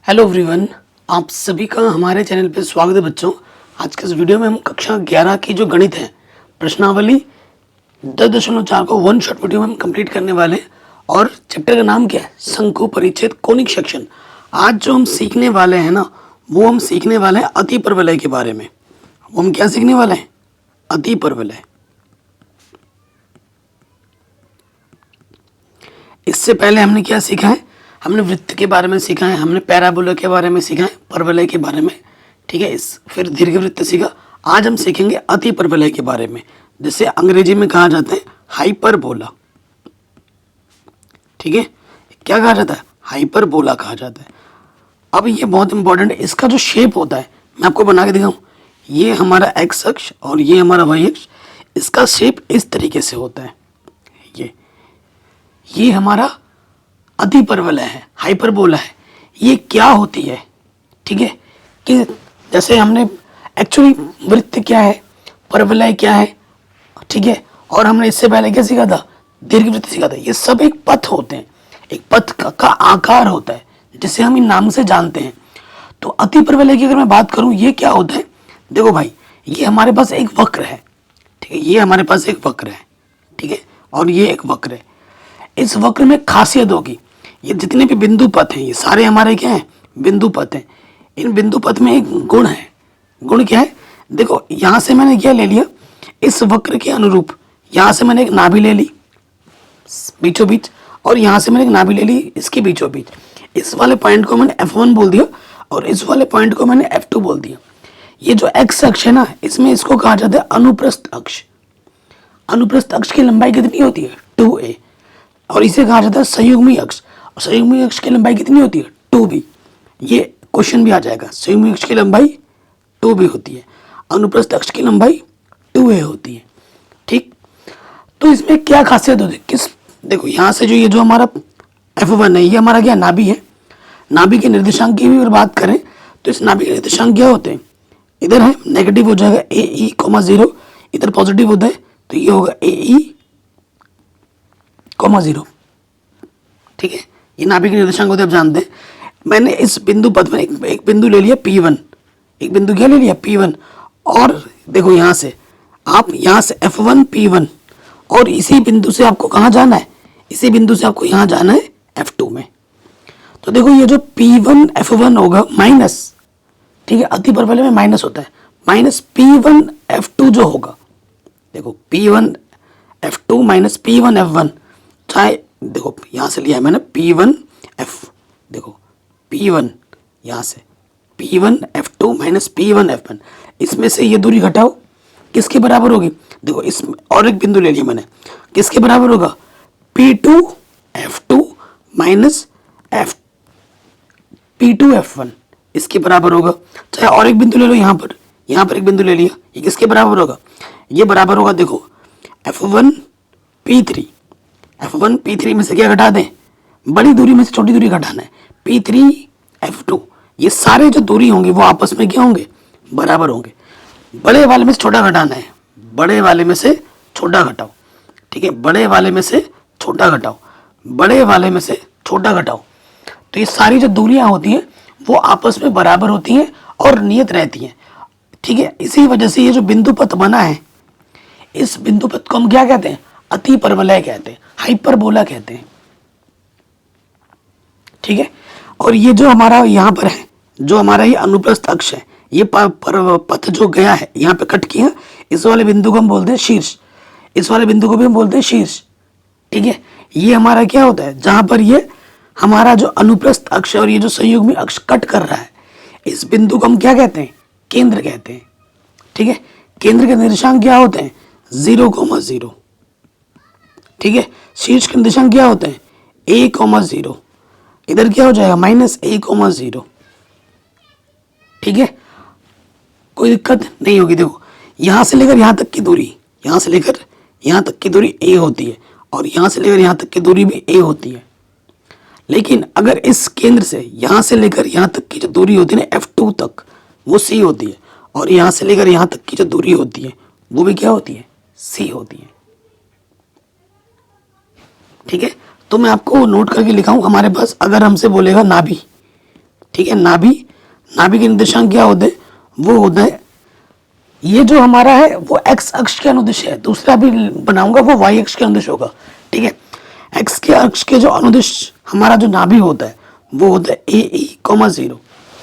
Hello everyone, आप सभी का हमारे चैनल पे स्वागत है बच्चों। आज के इस वीडियो में हम कक्षा 11 की जो गणित है प्रश्नावली 10.4 को वन शॉट वीडियो में हम कंप्लीट करने वाले हैं। और चैप्टर का नाम क्या है? शंकु परिच्छेद कोनिक सेक्शन। आज जो हम सीखने वाले हैं ना, वो हम सीखने वाले हैं अति परवलय के बारे में। वो हम क्या सीखने वाले हैं? अति परवलय। इससे पहले हमने क्या सीखा है? हमने वृत्त के बारे में सीखा है, हमने पैराबोला के बारे में सीखा है, परवलय के बारे में, ठीक है। फिर दीर्घवृत्त सीखा। आज हम सीखेंगे अति परवलय के बारे में, जिसे अंग्रेजी में कहा जाता है हाइपरबोला। ठीक है, क्या कहा जाता है? हाइपरबोला कहा जाता है। अब ये बहुत इंपॉर्टेंट है, इसका जो शेप होता है मैं आपको बना के दिखाऊं। ये हमारा एक्स अक्ष और ये हमारा वाई अक्ष, इसका शेप इस तरीके से होता है। ये हमारा अति परवलय है, हाइपरबोला है। ये क्या होती है? ठीक है, कि जैसे हमने एक्चुअली वृत्त क्या है, परवलय क्या है, ठीक है, और हमने इससे पहले क्या सीखा था? दीर्घवृत्त सीखा था। ये सब एक पथ होते हैं, एक पथ का आकार होता है, जिसे हम इन नाम से जानते हैं। तो अति परवलय की अगर मैं बात करूं, ये क्या होता है? देखो भाई, ये हमारे पास एक वक्र है, ठीक है, ये हमारे पास एक वक्र है, ठीक है, और ये एक वक्र है। इस वक्र में खासियत होगी, ये जितने भी बिंदु पथ हैं, ये सारे हमारे क्या हैं? बिंदु पथ हैं। इन बिंदु पथ में एक गुण है। गुण क्या है? देखो, यहां से मैंने क्या ले लिया, इस वक्र के अनुरूप यहां से मैंने एक नाभि ले ली बीचों बीच, और यहां से मैंने एक नाभि ले ली इसके बीचों बीच। इस वाले पॉइंट को मैंने F1 बोल दिया और इस वाले पॉइंट को मैंने F2 बोल दिया। ये जो एक्स अक्ष है ना, इसमें इसको कहा जाता है अनुप्रस्थ अक्ष। अनुप्रस्थ अक्ष की लंबाई कितनी होती है? 2a। और इसे कहा जाता है संयुग्मी अक्ष। और संयुग्मी अक्ष की लंबाई कितनी होती है? 2b। ये क्वेश्चन भी आ जाएगा, संयुग्मी अक्ष की लंबाई 2b होती है, अनुप्रस्थ अक्ष की लंबाई 2a होती है। ठीक, तो इसमें क्या खासियत होती है? देखो, यहां से जो ये जो हमारा F1 है, ये हमारा क्या? नाभि है। नाभि के निर्देशांक की भी अगर बात करें तो इस नाभि के निर्देशांक क्या होते हैं? इधर है नेगेटिव हो जाएगा AE, 0, इधर पॉजिटिव होता है तो ये होगा AE, 0। ठीक है, ये नाभि के निर्देशांक होते हैं, आप जानते हैं। मैंने इस बिंदु पथ में एक बिंदु ले लिया P1, एक बिंदु क्या ले लिया? P1। और देखो, यहां से आप यहां से F1 P1, और इसी बिंदु से आपको कहां जाना है? इसी बिंदु से आपको यहां जाना है F2 में। तो देखो, ये जो P1 F1 होगा माइनस, ठीक है, अति परवलय में माइनस होता है, माइनस P1 F2 जो होगा, देखो P1 F2 minus P1 F1, चाहे देखो यहां से लिया है मैंने P1 F, देखो P1 यहां से P1 F2 minus P1 F1, इसमें से ये दूरी घटाओ, किसके बराबर होगी? देखो, इसमें और एक बिंदु ले लिया मैंने, किसके बराबर होगा? P2 F2 minus P2 F1, इसके बराबर होगा। चाहे और एक बिंदु ले लो, यहां पर एक बिंदु ले लिया, ये किसके बराबर होगा? ये बराबर होगा, देखो F1 P3, F1 P3 में से क्या घटा दें? बड़ी दूरी में से छोटी दूरी घटाना है, P3 F2। ये सारे जो दूरी होंगे वो आपस में क्या होंगे? बराबर होंगे। बड़े वाले में से छोटा घटाना है, बड़े वाले में से छोटा घटाओ, ठीक है, बड़े वाले में से छोटा घटाओ, बड़े वाले में से छोटा घटाओ। तो ये सारी जो दूरियां होती हैं वो आपस में बराबर होती हैं और नियत रहती हैं, ठीक है। इसी वजह से ये जो बिंदु पथ बना है, इस बिंदु पथ को हम क्या कहते हैं? अति परवलय कहते हैं, हाइपरबोला कहते हैं, ठीक है। और ये जो हमारा यहाँ पर है, जो हमारा ये अनुप्रस्थ अक्ष है, ये पथ जो गया है यहाँ पे कट किया, इस वाले बिंदु को हम बोलते हैं शीर्ष, इस वाले बिंदु को भी हम बोलते हैं शीर्ष, ठीक है। ये हमारा क्या होता है? जहां पर ये हमारा जो अनुप्रस्थ अक्ष और ये जो संयुग्मी अक्ष कट कर रहा है, इस बिंदु को हम क्या कहते हैं? केंद्र कहते हैं, ठीक है। केंद्र के निर्देशांक क्या होते हैं? 0,0, ठीक है। शीर्ष के निर्देशांक क्या होते हैं? A,0। इधर क्या हो जाएगा? -A,0, ठीक है। कोई दिक्कत नहीं होगी। देखो, यहां से लेकर यहां तक की दूरी, यहां से लेकर यहां तक की दूरी A होती है, और यहां से लेकर यहां तक की दूरी भी A होती है। लेकिन अगर इस केंद्र से यहां से लेकर यहां तक की जो दूरी होती है ना F2 तक, वो C होती है, और यहां से लेकर यहां तक की जो दूरी होती है वो भी क्या होती है? C होती है, ठीक है। तो मैं आपको नोट करके लिखाऊं, हमारे पास अगर हमसे बोलेगा नाभि, ठीक है। नाभि, नाभि के निर्देशांक क्या होते हैं, वो होता है, ये जो हमारा है वो एक्स अक्ष के अनुदिश है, दूसरा भी बनाऊंगा वो वाई अक्ष के अनुदिश होगा, ठीक है। एक्स के अक्ष के जो अनुदिश हमारा जो नाभि होता है वो होता है ए ई कोमा 0,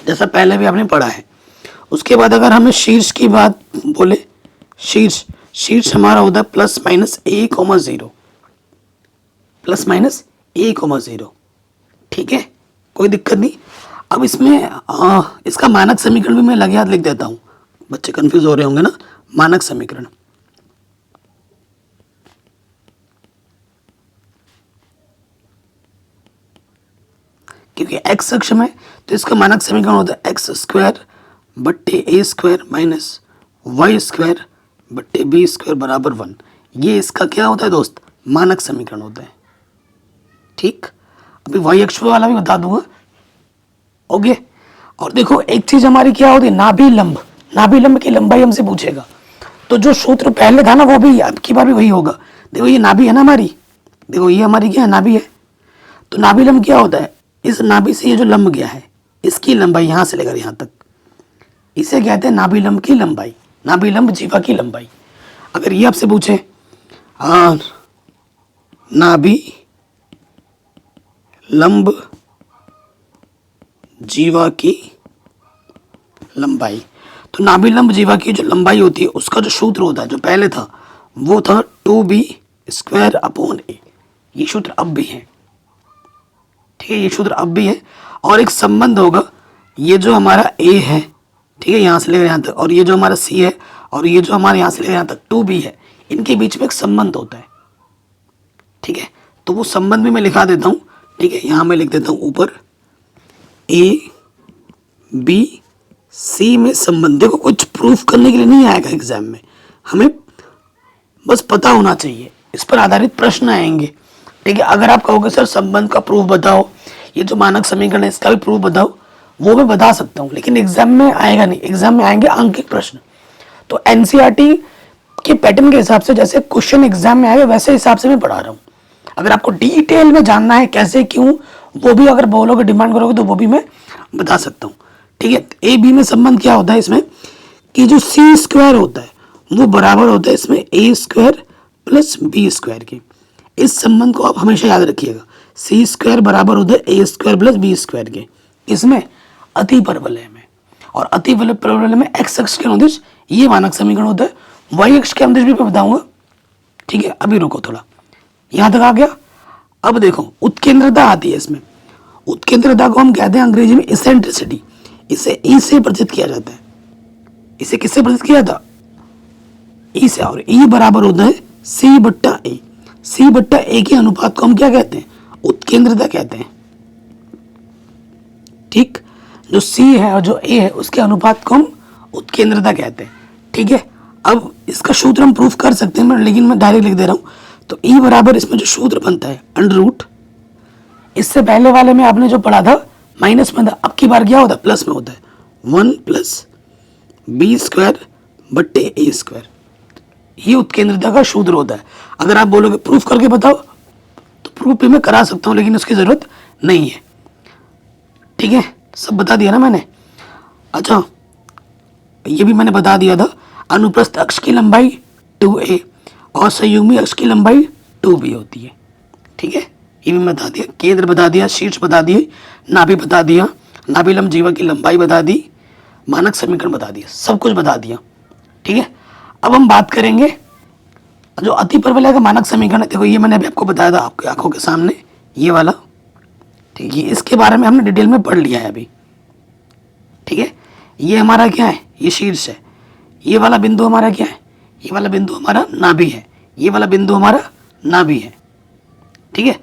जैसा पहले भी आपने पढ़ा है। उसके बाद अगर हमें शीर्ष की बात बोले, शीर्ष, शीर्ष हमारा होता है प्लस माइनस ए कोमा 0, प्लस माइनस ए कोमा 0, ठीक है, कोई दिक्कत नहीं। अब इसमें इसका मानक समीकरण भी मैं लगे हाथ लिख देता हूँ, बच्चे कंफ्यूज हो रहे होंगे ना। मानक समीकरण, क्योंकि एक्स अक्ष में तो इसका मानक समीकरण होता है एक्स स्क्वायर बट्टे ए स्क्वायर माइनस वाई स्क्वायर बट्टे बी स्क्वायर बराबर 1। ये इसका क्या होता है दोस्त, मानक समीकरण होता है, ठीक। अभी वाई अक्ष वाला भी बता दूंगा, ओके। और देखो एक चीज हमारी क्या होती है, नाभि लंब, नाभि लंब की लंबाई हमसे पूछेगा, तो जो सूत्र पहले था ना वो भी अब की बार भी वही होगा। देखो ये नाभि है ना हमारी, देखो ये हमारी क्या है, नाभि है। तो नाभि लंब क्या होता है, इस नाभि से ये जो लंब गया है इसकी लंबाई यहां से लेकर यहां तक, इसे कहते हैं नाभि लंब की लंबाई, नाभि लंब जीवा की लंबाई। अगर ये आपसे पूछे नाभि लंब जीवा की लंबाई, तो नाभि लंब जीवा की जो लंबाई होती है उसका जो सूत्र होता है जो पहले था वो था 2b स्क्वायर अपॉन ए। ये सूत्र अब भी है, ठीक है, ये सूत्र अब भी है। और एक संबंध होगा, ये जो हमारा a है, ठीक है, यहाँ से लेकर यहाँ तक, और ये जो हमारा c है और ये जो हमारे यहाँ से लेकर यहाँ तक 2b है, इनके बीच में एक संबंध होता है, ठीक है। तो वो संबंध भी मैं लिखा देता हूँ, ठीक है, यहाँ मैं लिख देता हूँ ऊपर a b c में संबंध। देखो कुछ प्रूफ करने के लिए नहीं आएगा एग्जाम में, हमें बस पता होना चाहिए, इस पर आधारित प्रश्न आएंगे, ठीक है। अगर आप कहोगे सर संबंध का प्रूफ बताओ, ये जो मानक समीकरण है इसका भी प्रूफ बताओ, वो मैं बता सकता हूँ, लेकिन एग्जाम में आएगा नहीं, एग्जाम में आएंगे अंकित प्रश्न। तो एनसीईआरटी के पैटर्न के हिसाब से जैसे क्वेश्चन एग्जाम में आएगा वैसे हिसाब से मैं पढ़ा रहा हूँ। अगर आपको डिटेल में जानना है कैसे क्यों, वो भी अगर बोलोगे, डिमांड करोगे तो वो भी मैं बता सकता हूँ, ठीक है। ए बी में संबंध क्या होता है इसमें कि जो सी स्क्वायर होता है वो बराबर होता है इसमें ए स्क्वायर प्लस बी स्क्वायर के। इस संबंध को आप हमेशा याद रखिएगा, सी स्क्वायर बराबर होता है ए स्क्वायर प्लस बी स्क्वायर के, इसमें अति परवलय में। और अति परवलय में एक्स अक्ष के अनुदिश ये मानक समीकरण होता है, वाई अक्ष के अनुदिश भी मैं बताऊंगा, ठीक है। अभी रुको थोड़ा, यहां तक आ गया। अब देखो उत्केंद्रता आती है इसमें, उत्केंद्रता को हम कहते हैं अंग्रेजी में इसेंट्रिसिटी, इसे ई से प्रदर्शित किया जाता है। इसे किससे प्रदर्शित किया था, ई से, और ई बराबर होता है सी बट्टा ए। सी बट्टा ए के अनुपात को हम क्या कहते हैं, उत्केंद्रता कहते हैं, ठीक। जो सी है और जो ए है उसके अनुपात को हम उत्केंद्रता कहते हैं, ठीक है। अब इसका सूत्र हम प्रूफ कर सकते हैं, लेकिन मैं डायरेक्ट लिख दे रहा हूं। तो ई बराबर इसमें जो सूत्र बनता है अंडर रूट, इससे पहले वाले में आपने जो पढ़ा था माइनस में था, अब की बार क्या होता है प्लस में होता है, 1 प्लस बी स्क्वायर बट्टे ए स्क्वायर। ये उत्केंद्रता का सूत्र होता है। अगर आप बोलोगे प्रूफ करके बताओ तो प्रूफ भी मैं करा सकता हूं, लेकिन उसकी जरूरत नहीं है, ठीक है। सब बता दिया ना मैंने। अच्छा ये भी मैंने बता दिया था, अनुप्रस्थ अक्ष की लंबाई 2a और संयुग्मी अक्ष की लंबाई 2b होती है, ठीक है। ये भी मैं बता दिया, केंद्र बता दिया, शीर्ष बता दिए, नाभि बता दिया, नाभि लंब जीवा की लंबाई बता दी, मानक समीकरण बता दिया, सब कुछ बता दिया, ठीक है। अब हम बात करेंगे जो अति परवलय का मानक समीकरण है। देखो ये मैंने अभी आपको बताया था आपकी आंखों के सामने, ये वाला, ठीक है। इसके बारे में हमने डिटेल में पढ़ लिया है अभी, ठीक है। ये हमारा क्या है, ये शीर्ष है, ये वाला बिंदु हमारा क्या है, ये वाला बिंदु हमारा नाभि है, ये वाला बिंदु हमारा नाभि है, ठीक है।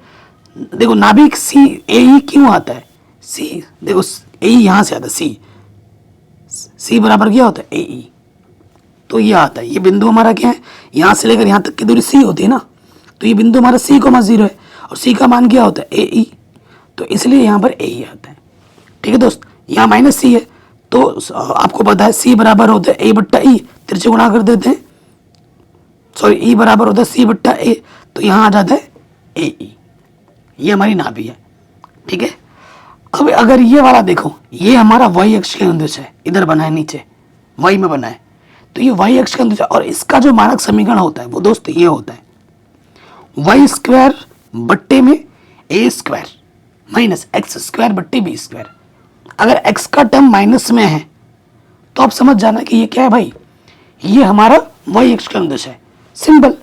देखो नाभि सी ए ई क्यों आता है, सी देखो ए ई यहां से आता है, सी बराबर क्या होता है ए ई, तो ये आता है। ये बिंदु हमारा क्या है, यहां से लेकर यहां तक की दूरी सी होती है ना, तो ये बिंदु हमारा सी कोमा 0 है, और सी का मान क्या होता है ए ई, तो इसलिए यहाँ पर ए ई आता है, ठीक है दोस्त। यहाँ माइनस सी है तो आपको पता है सी बराबर होता है ए बट्टा ई, तिरछे गुणा कर देते हैं, सॉरी ई बराबर होता है सी बट्टा ए, तो यहाँ आ जाता है ए ई। ये हमारी नाभि है, ठीक है। अब अगर ये वाला देखो, ये हमारा वाई अक्ष के अनुदिश है, इधर बना है नीचे वाई में बना है, तो ये वाई अक्ष के अनुदिश है और इसका जो मानक समीकरण होता है वो दोस्त ये होता है वाई स्क्वायर बट्टे में ए स्क्वायर माइनस एक्स स्क्वायर बट्टे बी स्क्वायर। अगर एक्स का टर्म माइनस में है तो आप समझ जाना कि ये क्या है भाई, ये हमारा वाई अक्ष का अनुदिश है, सिंपल,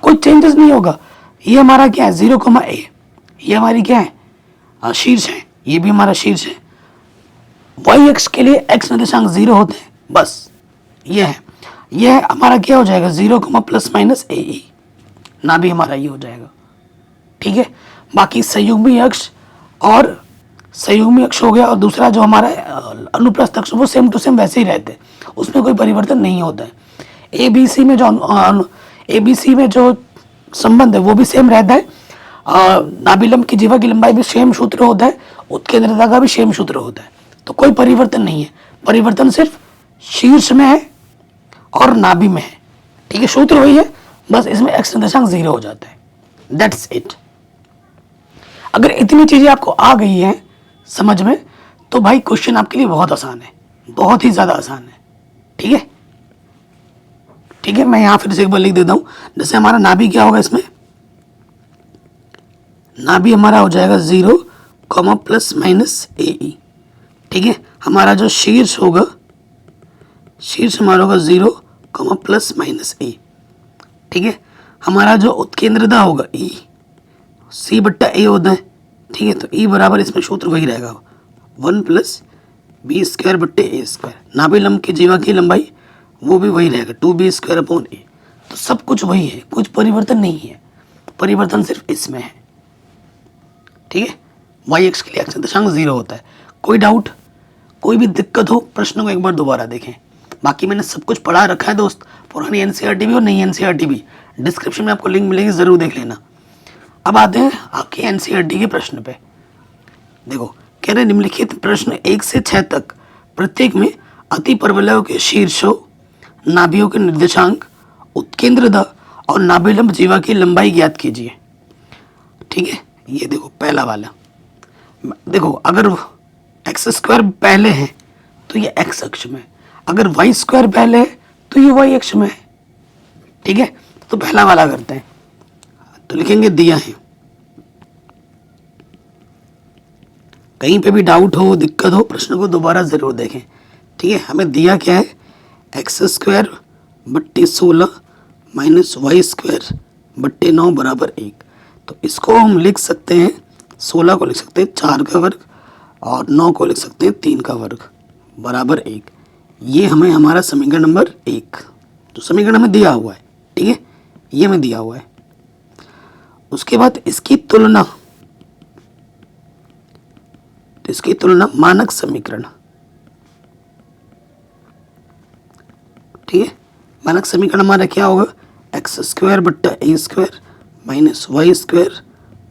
कोई चेंजेस नहीं होगा। ये हमारा क्या है 0, ए, ये हमारी क्या है शीर्ष है, ये भी हमारा शीर्ष है। वाई अक्ष के लिए एक्स निर्देशांक 0 होते हैं, बस ये है। ये हमारा क्या हो जाएगा 0, प्लस माइनस ए, ना भी हमारा ये हो जाएगा, ठीक है। बाकी संयुग्मी अक्ष और संयुग्मी अक्ष हो गया और दूसरा जो हमारा अनुप्रस्थ अक्ष वो सेम टू सेम वैसे ही रहते हैं, उसमें कोई परिवर्तन नहीं होता है। एबीसी में जो संबंध है वो भी सेम रहता है, नाभिलंब की जीवा की लंबाई भी सेम सूत्र होता है, उत्केंद्रता का भी सेम सूत्र होता है, तो कोई परिवर्तन नहीं है। परिवर्तन सिर्फ शीर्ष में है और नाभि में है, ठीक है, सूत्र वही है, बस इसमें एक्स निर्देशांक 0 हो जाता है, दैट्स इट। अगर इतनी चीजें आपको आ गई हैं समझ में तो भाई क्वेश्चन आपके लिए बहुत आसान है, बहुत ही ज्यादा आसान है, ठीक है। ठीक है, मैं यहां फिर से एक बार लिख देता हूं। जैसे हमारा नाभि क्या होगा, इसमें नाभि हमारा हो जाएगा 0, प्लस माइनस ए, ठीक है। हमारा जो शीर्ष होगा, शीर्ष हमारा होगा 0, प्लस माइनस ए, ठीक है। हमारा जो उत्केंद्रता होगा ई, सी बट्टा ए होता है, ठीक है, तो ई बराबर इसमें सूत्र वही रहेगा 1 प्लस बी स्क्वायर बट्टे ए स्क्वायर। नाभिलंब की जीवा की लंबाई वो भी वही रहेगा 2b स्क्वायर अपॉन ए। तो सब कुछ वही है, कुछ परिवर्तन नहीं है, परिवर्तन सिर्फ इसमें है, ठीक है। वाई एक्स के लिए एक्स निर्देशांक 0 होता है। कोई डाउट, कोई भी दिक्कत हो, प्रश्न को एक बार दोबारा देखें। बाकी मैंने सब कुछ पढ़ा रखा है दोस्त, पुरानी एनसीईआरटी भी और नई एनसीईआरटी भी, डिस्क्रिप्शन में आपको लिंक मिलेगी, ज़रूर देख लेना। अब आते हैं आपके एनसीईआरटी के प्रश्न पे। देखो, कह रहे निम्नलिखित प्रश्न 1 से 6 तक प्रत्येक में अति परवलयों के शीर्षों, नाभियों के निर्देशांक, उत्केंद्रता और नाभिलंब जीवा की लंबाई ज्ञात कीजिए, ठीक है। ये देखो पहला वाला, देखो अगर एक्स स्क्वायर पहले है तो ये एक्स अक्ष में, अगर वाई स्क्वायर पहले है तो ये वाई अक्ष में है, ठीक है। तो पहला वाला करते हैं, तो लिखेंगे दिया है। कहीं पे भी डाउट हो, दिक्कत हो, प्रश्न को दोबारा जरूर देखें, ठीक है। हमें दिया क्या है, एक्स स्क्वायर बट्टे 16 माइनस वाई स्क्वायर बट्टे 9 बराबर 1। तो इसको हम लिख सकते हैं, 16 को लिख सकते हैं 4 का वर्ग और 9 को लिख सकते हैं 3 का वर्ग बराबर 1। ये हमें हमारा समीकरण नंबर 1, तो समीकरण हमें दिया हुआ है, ठीक है, ये हमें दिया हुआ है। उसके बाद इसकी तुलना, तो इसकी तुलना मानक समीकरण, ठीक है। मानक समीकरण हमारा क्या होगा, एक्स स्क्वायर बट्टा ए स्क्वायर माइनस वाई स्क्वायर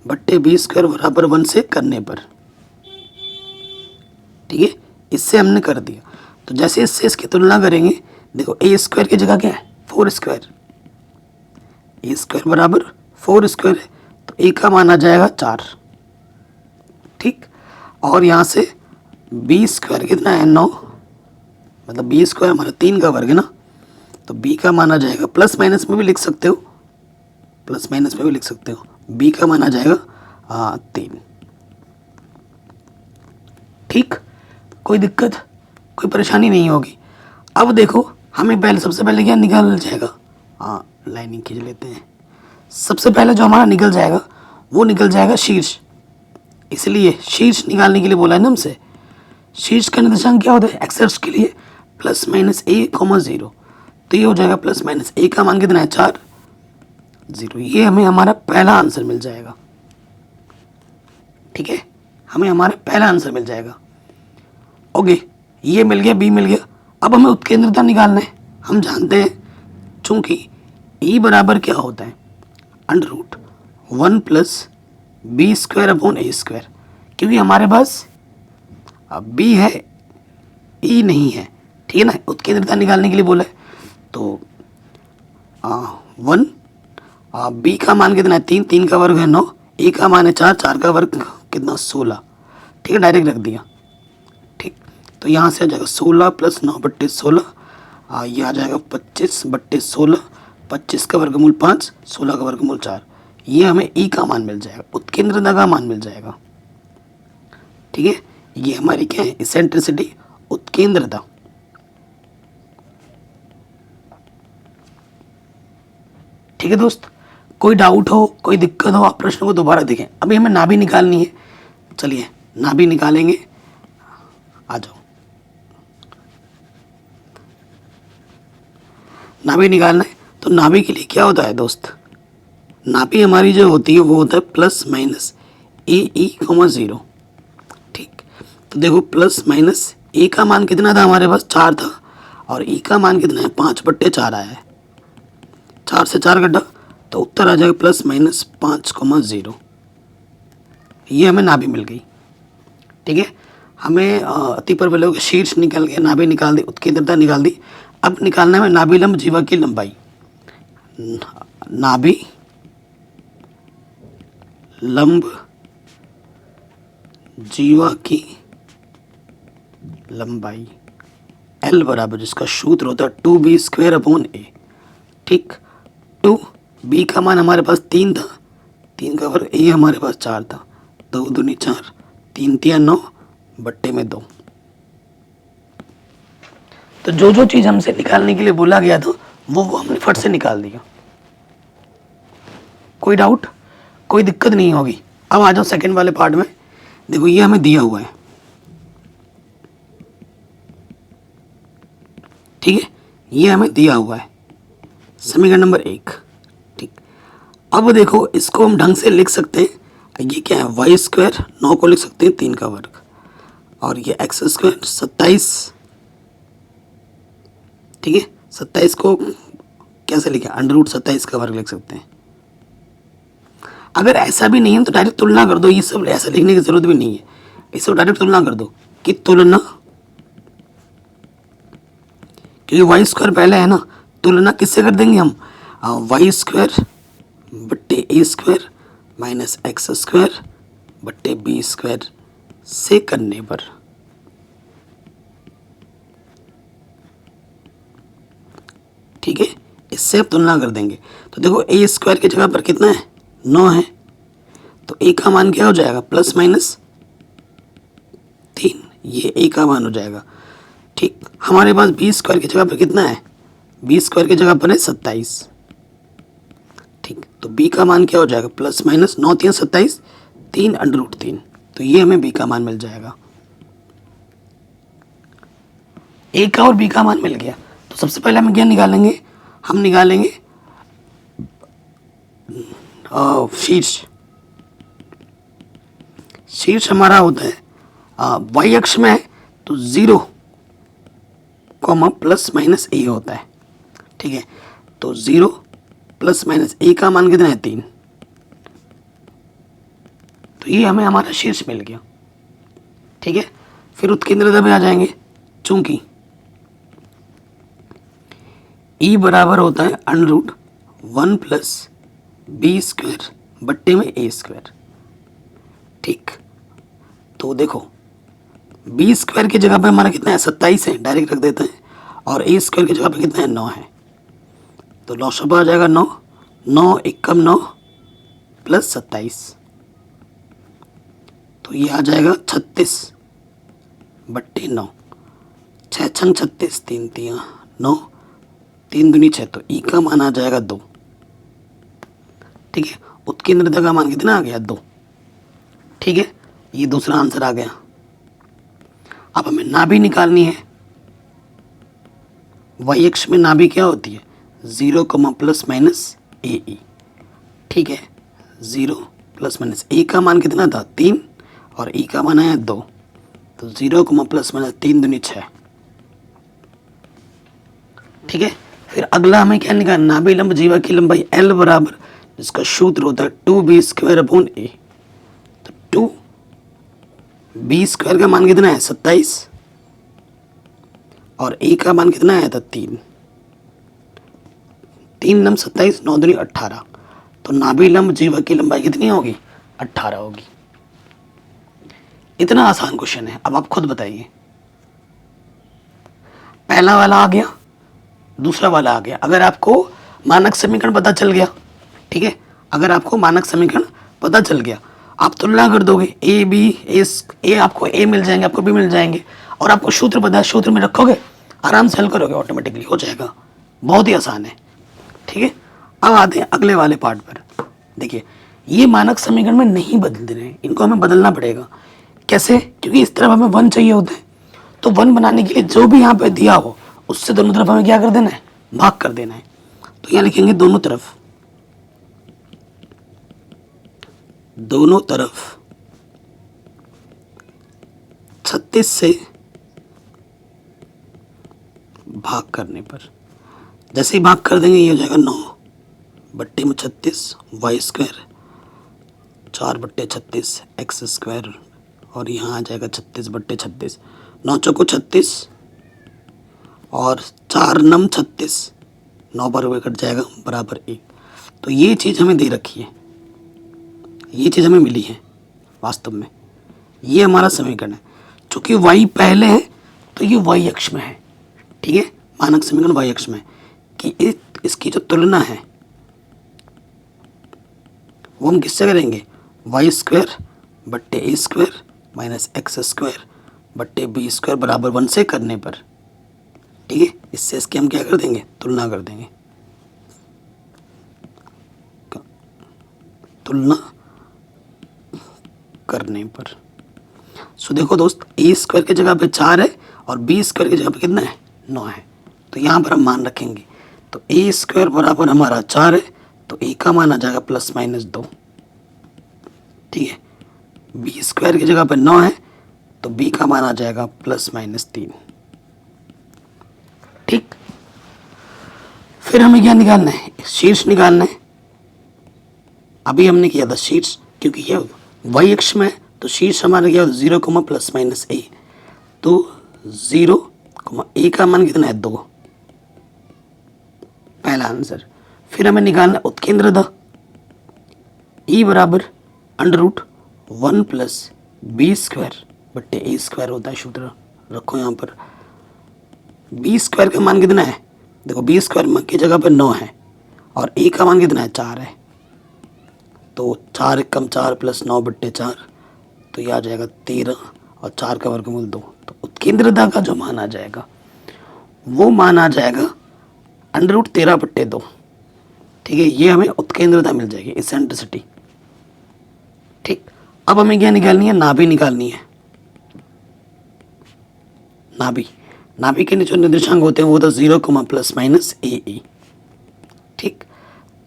बट्टे बी स्क्वायर बराबर 1 से करने पर, ठीक है। इससे हमने कर दिया, तो जैसे इससे इसकी तुलना करेंगे, देखो ए स्क्वायर की जगह क्या है 4 स्क्वायर, ए स्क्वायर बराबर 4 स्क्वायर है, तो ए का मान आ जाएगा 4, ठीक। और यहाँ से बी स्क्वायर कितना है 9, मतलब बी स्क्वायर हमारा 3 का वर्ग है ना, तो बी का मान आ जाएगा, प्लस माइनस में भी लिख सकते हो, प्लस माइनस में भी लिख सकते हो, बी का मान आ जाएगा 3, ठीक। कोई दिक्कत, कोई परेशानी नहीं होगी। अब देखो हमें पहले, सबसे पहले क्या निकल जाएगा, लाइनिंग खींच लेते हैं। सबसे पहले जो हमारा निकल जाएगा वो निकल जाएगा शीर्ष, इसलिए शीर्ष निकालने के लिए बोला है ना हमसे। शीर्ष का निर्देशांक क्या होता है एक्स अक्ष के लिए, प्लस माइनस ए, 0, तो ये हो जाएगा प्लस माइनस ए का मान कितना है 4, 0। ये हमें हमारा पहला आंसर मिल जाएगा, ठीक है, हमें हमारा पहला आंसर मिल जाएगा। ओके, ये मिल गया, बी मिल गया। अब हमें उत्केंद्रता निकालना है। हम जानते हैं चूंकि ई बराबर क्या होता है, √1 प्लस बी स्क्वायर अपॉन ए स्क्वायर, क्योंकि हमारे पास बी है, ई नहीं है, ठीक है ना, उत्केंद्रता निकालने के लिए बोला है। तो 1, बी का मान कितना है 3, 3 का वर्ग है 9, ए का मान है 4, 4 का वर्ग कितना 16, ठीक ठीक है, डायरेक्ट रख दिया। ठीक, तो यहाँ से आ जाएगा 16 + 9/16, ये आ जाएगा 25/16, 25 का वर्गमूल 5, 16 का वर्गमूल 4। ये हमें ई का मान मिल जाएगा, उत्केंद्रता का मान मिल जाएगा। ठीक है, ये हमारी क्या है, इसेंट्रिसिटी, उत्केंद्रता। ठीक है दोस्त, कोई डाउट हो, कोई दिक्कत हो, आप प्रश्न को दोबारा देखें। अभी हमें नाभि निकालनी है, चलिए नाभि निकालेंगे, आ जाओ। नाभि निकालना है तो नाभि के लिए क्या होता है दोस्त, नाभि हमारी जो होती है वो होता है ± AE, 0। ठीक, तो देखो ± A का मान कितना था हमारे पास, 4 था, और E का मान कितना है, 5/4 आया है। 4 से 4 कटा तो उत्तर आ जाएगा ±5, 0। ये हमें नाभि मिल गई। ठीक है, हमें अतिपरवलय का शीर्ष निकल गया, नाभि निकाल दी, उत्केंद्रता निकाल दी। अब निकालना है नाभि लंब जीवा की लंबाई। नाभि लंब जीवा की लंबाई L बराबर, जिसका सूत्र होता है 2b²/a। ठीक, 2b का मान हमारे पास 3 था, 3 का वर्ग, a हमारे पास 4 था, 2 दूनी 4, 3 तिया 9/2। तो जो जो चीज़ हमसे निकालने के लिए बोला गया था वो हमने फट से निकाल दिया। कोई डाउट, कोई दिक्कत नहीं होगी। अब आ जाओ सेकंड वाले पार्ट में। देखो ये हमें दिया हुआ है, ठीक है, ये हमें दिया हुआ है, समीकरण नंबर 1। ठीक, अब देखो इसको हम ढंग से लिख सकते हैं, ये क्या है, y², 9 को लिख सकते हैं 3 का वर्ग, और ये x², 27। ठीक है, 27 को कैसे लिखें, √27 का वर्ग लिख सकते हैं। अगर ऐसा भी नहीं है तो डायरेक्ट तुलना कर दो, ये सब ऐसा लिखने की जरूरत भी नहीं है, इसको डायरेक्ट तुलना कर दो कि तुलना, क्योंकि y² पहले है ना, तुलना किससे कर देंगे हम, y² बट्टे a² माइनस x² बट्टे b² से करने पर। ठीक है, इससे अब तुलना कर देंगे तो देखो a² की जगह पर कितना है, 9 है, तो a का मान क्या हो जाएगा, +-3, ये a का मान हो जाएगा। ठीक, हमारे पास b² की जगह पर कितना है, b² की जगह पर है 27। ठीक, तो b का मान क्या हो जाएगा, +-9 3 27, 3√3, तो ये हमें b का मान मिल जाएगा। a का और b का मान मिल गया, तो सबसे पहले हम क्या निकालेंगे, हम निकालेंगे शीर्ष हमारा होता है y अक्ष में है तो 0, ±a होता है। ठीक है, तो 0 ± a का मान कितना है, 3, तो ये हमें हमारा शीर्ष मिल गया। ठीक है, फिर उत्केंद्रता पे आ जाएंगे, चूंकि E बराबर होता है √1 + b² बट्टे में a²। ठीक, तो देखो b² की जगह पे हमारा कितना है, 27 है, डायरेक्ट रख देते हैं, और a² की जगह पे कितना है, 9 है, तो लॉसअप आ जाएगा 9, 9 एकम 9 + 27, तो ये आ जाएगा 36/9, 6 छंग 36, 3 तिया 9, 3 दूनी 6, तो ई का मान आ जाएगा 2। ठीक है, उत्केंद्रता का मान कितना आ गया, 2। ठीक है, ये दूसरा आंसर आ गया। अब हमें नाभि निकालनी है। y अक्ष में नाभि क्या होती है, 0, ±AE। ठीक है, 0 ± a का मान कितना था, 3, और e का मान आया 2, तो 0, ±3 दूनी 6। ठीक है, फिर अगला हमें क्या निकालना, नाभि लंब जीवा की लंबाई L बराबर, जिसका सूत्र होता है 2b²/a। तो 2b² का मान कितना है, 27, और a का मान कितना आया था, 3, 3 × 27, 9 दूनी 18, तो नाभि लंब जीवा की लंबाई कितनी होगी, 18 होगी। इतना आसान क्वेश्चन है। अब आप खुद बताइए, पहला वाला आ गया, दूसरा वाला आ गया। अगर आपको मानक समीकरण पता चल गया, ठीक है, अगर आपको मानक समीकरण पता चल गया, आप तुलना कर दोगे, ए बी ए आपको ए मिल जाएंगे, आपको बी मिल जाएंगे, और आपको सूत्र पता है, सूत्र में रखोगे, आराम से हल करोगे, ऑटोमेटिकली हो जाएगा। बहुत ही आसान है, ठीक है। अब आते हैं अगले वाले पार्ट पर। देखिए, ये मानक समीकरण में नहीं बदल रहे हैं, इनको हमें बदलना पड़ेगा। कैसे? क्योंकि इस तरफ हमें वन चाहिए होता है, तो वन बनाने के लिए जो भी यहाँ पे दिया हो उससे दोनों तरफ हमें क्या कर देना है, भाग कर देना है। तो यहाँ लिखेंगे दोनों तरफ 36 से भाग करने पर, जैसे ही भाग कर देंगे ये हो जाएगा 9 बट्टे में 36 वाई स्क्वायर, 4 बट्टे 36 एक्स स्क्वायर, और यहाँ आ जाएगा 36 बट्टे 36, 9 चौको 36 और 4 नम 36, 9 बार हुए कट जाएगा बराबर 1। तो ये चीज़ हमें दे रखी है, ये चीज़ हमें मिली है वास्तव में, ये हमारा समीकरण है। चूँकि y पहले है तो ये y अक्ष में है, ठीक है, मानक समीकरण y अक्ष में है, कि इसकी जो तुलना है वो हम किससे करेंगे, वाई स्क्वायर बट्टे ए स्क्वायर माइनस एक्स स्क्वायर बट्टे बी स्क्वायर बराबर 1 से करने पर, ठीक है, इससे इसकी हम क्या कर देंगे, तुलना कर देंगे। तुलना करने पर सो देखो दोस्त, ए स्क्वायर की जगह पे 4 है और बी स्क्वायर की जगह पे कितना है, 9 है। तो यहाँ पर हम मान रखेंगे, तो ए स्क्वायर बराबर हमारा 4 है, तो ए का मान आ जाएगा प्लस माइनस 2, ठीक है। बी स्क्वायर की जगह पे 9 है, तो बी का मान आ जाएगा प्लस माइनस 3, ठीक। फिर हमें क्या निकालना है, शीर्ष निकालना है। अभी हमने किया था शीर्ष, क्योंकि ये वाई अक्ष में है, तो शीर्ष हमारा क्या होता है 0, प्लस माइनस ए, तो 0, ए का मान कितना है 2, पहला आंसर। फिर हमें निकालना उत्केंद्रता, ई बराबर √1 प्लस बी स्क्वायर बट्टे ए स्क्वायर होता है सूत्र, रखो यहाँ पर। बी स्क्वायर का मान कितना है, देखो बी स्क्वायर की जगह पर 9 है और ए का मान कितना है 4 है, तो 4 कम 4 प्लस 9 बट्टे 4, तो यह आ जाएगा 13 और 4 का वर्गमूल 2। तो उत्केंद्रता का जो मान आ जाएगा वो मान आ जाएगा √13 बट्टे 2, ठीक है। ये हमें उत्केंद्रता मिल जाएगी, इसेंट्रिसिटी, ठीक। अब हमें क्या निकालनी है, नाभि निकालनी है। नाभि के नीचे निर्देशांक होते हैं वो तो 0, प्लस माइनस ए, ठीक।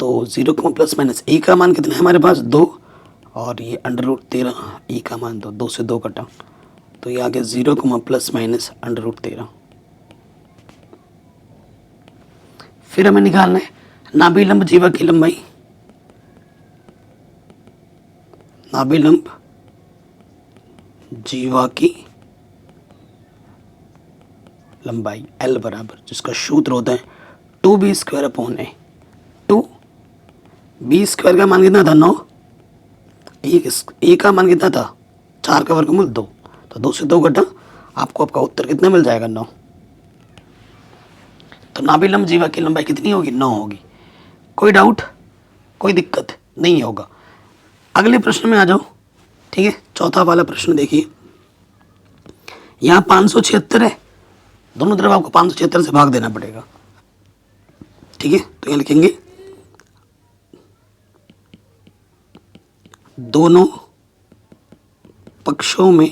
तो 0, प्लस माइनस ए का मान कितना है हमारे पास 2, और ये √13 ई का मान 2, 2 से 2 कटा, तो ये आ गया 0, प्लस माइनस √13। फिर हमें निकालना है नाभि लंब जीवा की लंबाई, नाभि लंब जीवा की लंबाई L बराबर, जिसका सूत्र होता है 2b स्क्वायर अपॉन ए। 2b स्क्वायर का मान कितना था 9, ए का मान कितना था 4 का वर्गमूल 2, तो 2 से 2 घटा, आपको आपका उत्तर कितना मिल जाएगा 9। तो नाभि लंब जीवा की लंबाई कितनी होगी, 9 होगी। कोई डाउट, कोई दिक्कत नहीं होगा। अगले प्रश्न में आ जाओ, ठीक है। चौथा वाला प्रश्न देखिए, यहाँ 576 है, दोनों तरफ आपको 576 से भाग देना पड़ेगा, ठीक है। तो यहाँ लिखेंगे दोनों पक्षों में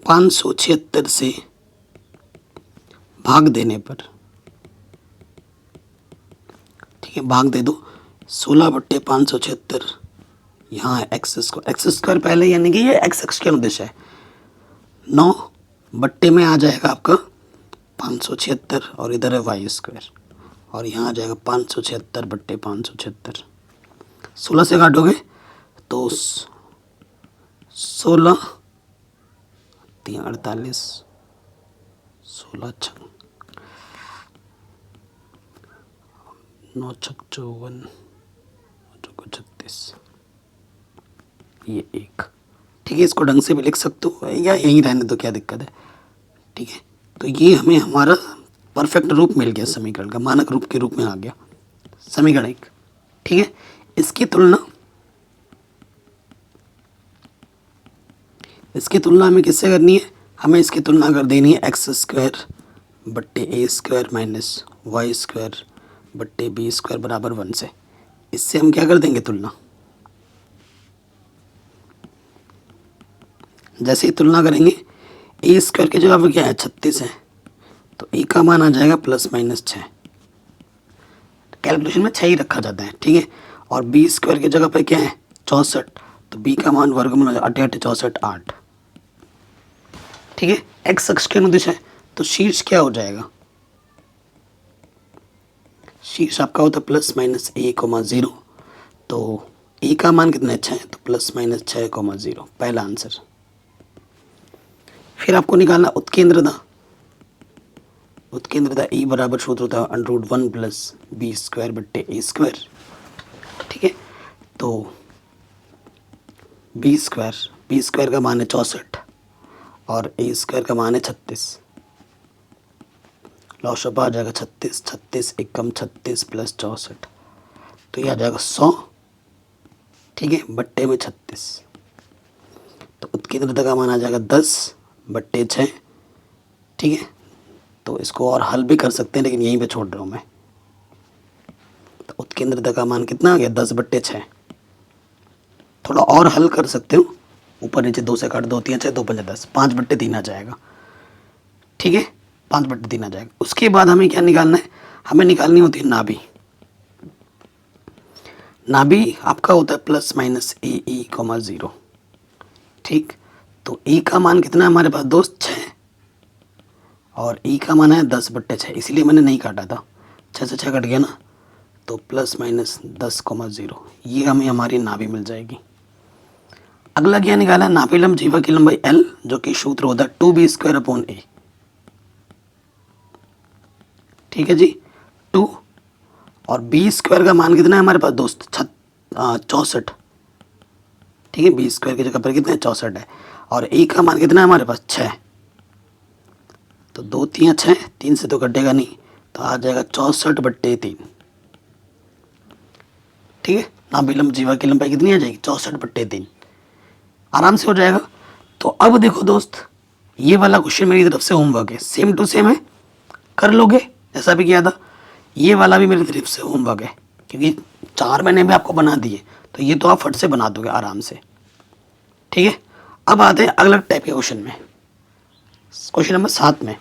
576 से भाग देने पर, ठीक है, भाग दे दो। 16 बट्टे 576, यहाँ है एक्स स्क्वायर पहले, यानी कि ये एक्स अक्ष के अनुदिश है। 9 बट्टे में आ जाएगा आपका 576 और इधर है वाई स्क्वायर, और यहाँ आ जाएगा 576 बट्टे 576। 16 से काटोगे तो 16 3 48, 16 6 9 6 54 36, ये 1, ठीक है, इसको ढंग से भी लिख सकते हो या यहीं रहने दो, क्या दिक्कत है। ठीक है, तो ये हमें हमारा परफेक्ट रूप मिल गया, समीकरण का मानक रूप के रूप में आ गया समीकरण 1। ठीक है, इसकी तुलना हमें किससे करनी है, हमें इसकी तुलना कर देनी है एक्स स्क्वायर बट्टे ए स्क्वायर माइनस वाई स्क्वायर बट्टे बी स्क्वायर बराबर 1 से। इससे हम क्या कर देंगे तुलना, जैसे ही तुलना करेंगे ए स्क्वायर की जगह पर क्या है 36 है, तो ए का मान आ जाएगा ±6। कैलकुलेशन में 6 ही रखा जाता है। ठीक है, और बी स्क्वायर की जगह पर क्या है 64, तो बी का मान वर्गमूल 8 8 64 8। ठीक है, एक्स अक्ष के अनुदिश है, तो शीर्ष क्या हो जाएगा, शीर्ष आपका होता है ±a,0। तो ए का मान कितना है 6, तो ±6,0 पहला आंसर। फिर आपको निकालना उत्केंद्रता। उत्केंद्रता ई बराबर सूत्र होता है √1 + b² बट्टे a²। ठीक है, तो b² का मान है 64 और a² का मान है 36। लॉशअप आ जाएगा 36 36 एकम 36 + 64, तो ये आ जाएगा 100। ठीक है, बट्टे में 36, तो उत्केंद्रता का मान आ जाएगा 10/6। ठीक है, तो इसको और हल भी कर सकते हैं, लेकिन यहीं पे छोड़ रहा हूँ मैं। तो उत्केंद्रता का मान कितना आ गया 10/6। थोड़ा और हल कर सकते हो, ऊपर नीचे 2 से काट, 2 3 6 2 5 10, 5/3 आ जाएगा। ठीक है, 5/3 आ जाएगा। उसके बाद हमें क्या निकालना है, हमें निकालनी होती है नाभि। नाभि आपका होता है ±ae,0। ठीक, तो e का मान कितना है हमारे पास दोस्त 6, और e का मान है 10/6, इसलिए मैंने नहीं काटा था, 6 से 6 कट गया ना, तो ±10,0। ये हमें हमारी नाभि मिल जाएगी। अगला क्या निकाला है, नाभिलंब जीवा की लंबाई l, जो कि सूत्र होता है 2b²/a। ठीक है जी, 2, और b² का मान कितना है हमारे पास दोस्त 64। ठीक है, b² की जगह पर कितना है 64 है, और a का मान कितना है हमारे पास 6, तो 2 3 6, 3 से तो कटेगा नहीं, तो आ जाएगा 64/3। ठीक है, नाभिलंब जीवा की लंबाई कितनी आ जाएगी 64/3, आराम से हो जाएगा। तो अब देखो दोस्त, ये वाला क्वेश्चन मेरी तरफ से होमवर्क है, सेम टू सेम है, कर लोगे जैसा भी किया था। ये वाला भी मेरी तरफ से होमवर्क है, क्योंकि 4 मैंने भी आपको बना दिए, तो ये तो आप फट से बना दोगे आराम से। ठीक है, अब आते हैं अलग टाइप के क्वेश्चन में। क्वेश्चन नंबर 7 में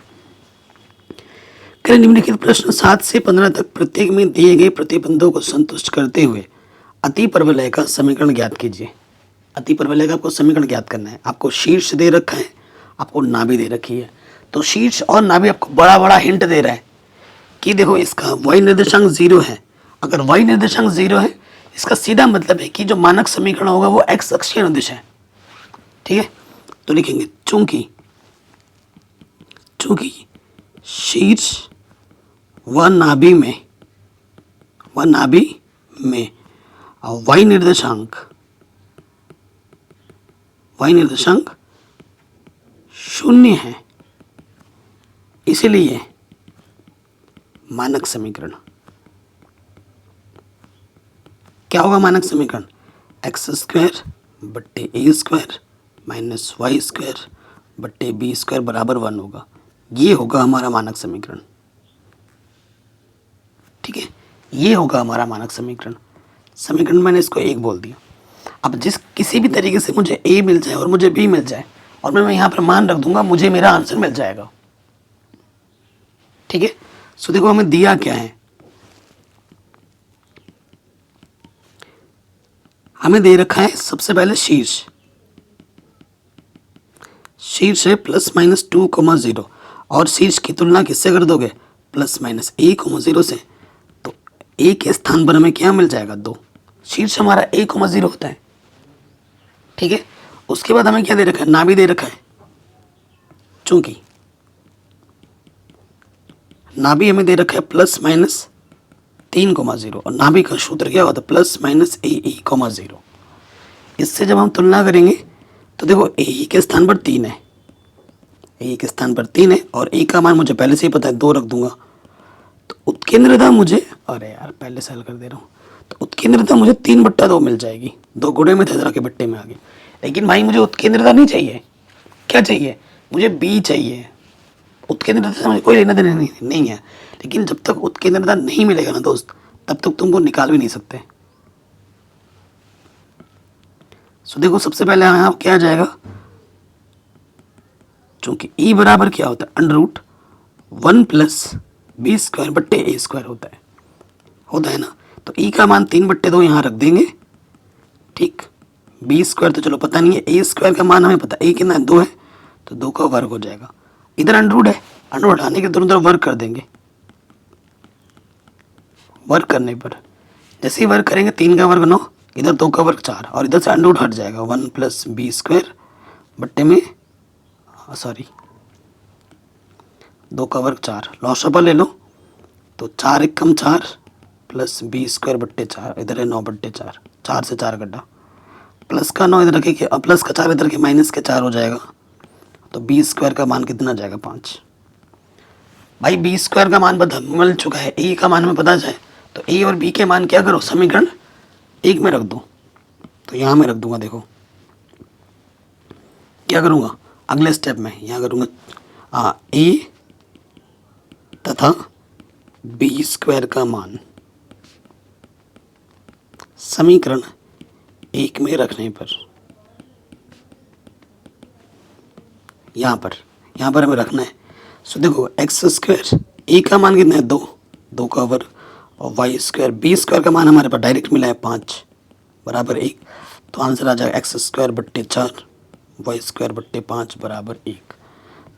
निम्नलिखित प्रश्न 7 से 15 तक प्रत्येक में दिए गए प्रतिबंधों को संतुष्ट करते हुए अति परवलय का समीकरण ज्ञात कीजिए। अति परवलय का आपको समीकरण ज्ञात करना है। आपको शीर्ष दे रखा है, आपको नाभि दे रखी है, तो शीर्ष और नाभि आपको बड़ा बड़ा हिंट दे रहा है कि देखो इसका y निर्देशांक 0 है। अगर y निर्देशांक 0 है, इसका सीधा मतलब है कि जो मानक समीकरण होगा वो x अक्ष के अनुदिश है। ठीक है, तो लिखेंगे चूंकि शीर्ष व नाभि में y निर्देशांक 0 है, इसलिए मानक समीकरण क्या होगा, मानक समीकरण x² बट्टे a² माइनस y² बट्टे b² बराबर 1 होगा। ये होगा हमारा मानक समीकरण। ठीक है, ये होगा हमारा मानक समीकरण मैंने इसको 1 बोल दिया। अब किसी भी तरीके से मुझे a मिल जाए और मुझे b मिल जाए, और मैं यहाँ पर मान रख दूंगा, मुझे मेरा आंसर मिल जाएगा। ठीक है, सो देखो हमें दिया क्या है, हमें दे रखा है सबसे पहले शीर्ष है ±2,0, और शीर्ष की तुलना किससे कर दोगे ±a,0 से, तो a के स्थान पर हमें क्या मिल जाएगा 2। शीर्ष हमारा a,0 होता है। ठीक है, उसके बाद हमें क्या दे रखा है, नाभि दे रखा है। चूंकि नाभि हमें दे रखा है ±3,0, और नाभि का सूत्र क्या होता है ±ae,0। इससे जब हम तुलना करेंगे तो देखो ए के स्थान पर 3 है, ए के स्थान पर 3 है और ए का मान मुझे पहले से ही पता है, 2 रख दूंगा। तो उत्केंद्रता मुझे, अरे यार पहले से हल कर दे रहा हूँ, तो उत्केंद्रता मुझे 3/2 मिल जाएगी। 2 गुणे में थे के बट्टे में आ गई। लेकिन भाई मुझे उत्केंद्रता नहीं चाहिए, क्या चाहिए मुझे, बी चाहिए। उत्केंद्रता से मुझे कोई लेना देना नहीं है। लेकिन जब तक उत्केंद्रता नहीं मिलेगा ना दोस्त, तब तक तुमको निकाल भी नहीं सकते। सो देखो सबसे पहले यहाँ क्या आ जाएगा, चूंकि ई बराबर क्या होता है, √1 + b² होता है ना। तो ई का मान 3/2 यहाँ रख देंगे, ठीक। b² तो चलो पता नहीं है, a² का मान हमें पता है, a कितना है, 2 है, तो 2 का वर्ग हो जाएगा। इधर अंडर है, अंडर हटाने के दोनों तरफ वर्ग कर देंगे। वर्ग करने पर जैसे ही वर्ग करेंगे, 3 का वर्ग 9, इधर 2 का वर्ग 4, और इधर से अंडर हट जाएगा, 1 + b² बट्टे में, सॉरी 2 का वर्ग 4, लॉसअपर ले लो, तो 4 × 4 + b² बट्टे 4, इधर है 9/4, 4 से 4 कटा, प्लस का 9 इधर रखे, प्लस का 4 इधर के, माइनस के 4 हो जाएगा। तो b² का मान कितना जाएगा, 5। भाई b² का मान पता मिल चुका है, ए का मान हमें पता जाए, तो ए और बी के मान क्या करो, समीकरण 1 में रख दो। तो यहाँ में रख दूंगा, देखो क्या करूँगा, अगले स्टेप में यहाँ करूँगा ए तथा b² का मान समीकरण 1 में रखने पर, यहाँ पर हमें रखना है। सो देखो x², ए का मान कितना है, 2 का वर्ग, और y² b² का मान हमारे पास डायरेक्ट मिला है 5 बराबर 1। तो आंसर आ जाएगा x² बट्टे 4 y² बट्टे 5 बराबर 1।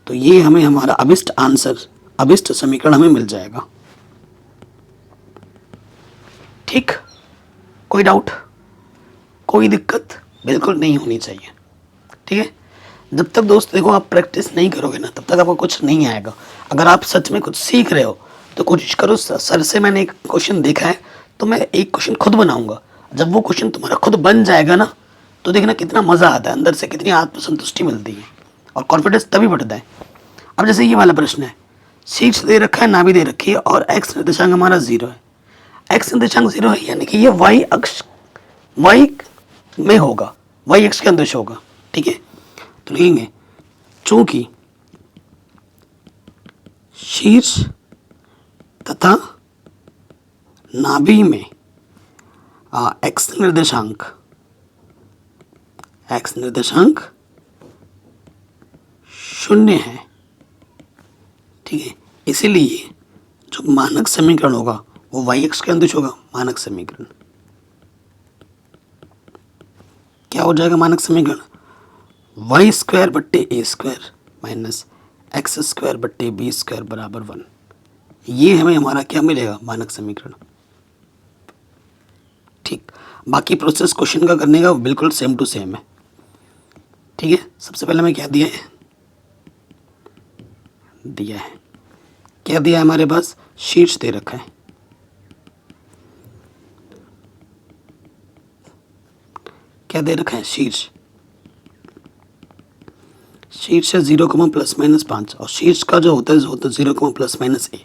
तो ये हमें हमारा अभिष्ट आंसर, अभिष्ट समीकरण हमें मिल जाएगा। ठीक, कोई डाउट, कोई दिक्कत बिल्कुल नहीं होनी चाहिए, ठीक है। जब तक दोस्त देखो आप प्रैक्टिस नहीं करोगे ना, तब तक आपको कुछ नहीं आएगा। अगर आप सच में कुछ सीख रहे हो तो कोशिश करो, सर से मैंने एक क्वेश्चन देखा है तो मैं एक क्वेश्चन खुद बनाऊंगा। जब वो क्वेश्चन तुम्हारा खुद बन जाएगा ना, तो देखना कितना मज़ा आता है, अंदर से कितनी आत्मसंतुष्टि मिलती है और कॉन्फिडेंस तभी बढ़ता है। अब जैसे ये वाला प्रश्न है, शीर्ष दे रखा है, नाभि दे रखी है और एक्स निर्देशांक हमारा 0 है। एक्स निर्देशांक 0 है यानी कि ये वाई अक्ष, वाई में होगा, वाई अक्ष के अंदर होगा, ठीक है। तो लिखेंगे चूंकि शीर्ष तथा नाभि में एक्स निर्देशांक शून्य है, ठीक है, इसीलिए जो मानक समीकरण होगा वो वाई एक्स के अंदर होगा। मानक समीकरण क्या हो जाएगा, मानक समीकरण y² बट्टे a² माइनस x² बट्टे b² बराबर 1। ये हमें हमारा क्या मिलेगा, मानक समीकरण। ठीक, बाकी प्रोसेस क्वेश्चन का करने का बिल्कुल सेम टू सेम है, ठीक है। सबसे पहले मैं क्या दिया है, क्या दिया है हमारे पास, शीर्ष दे रखा है, क्या दे रखा है, शीर्ष है 0, ±5, और शीर्ष का जो होता है 0, ±a।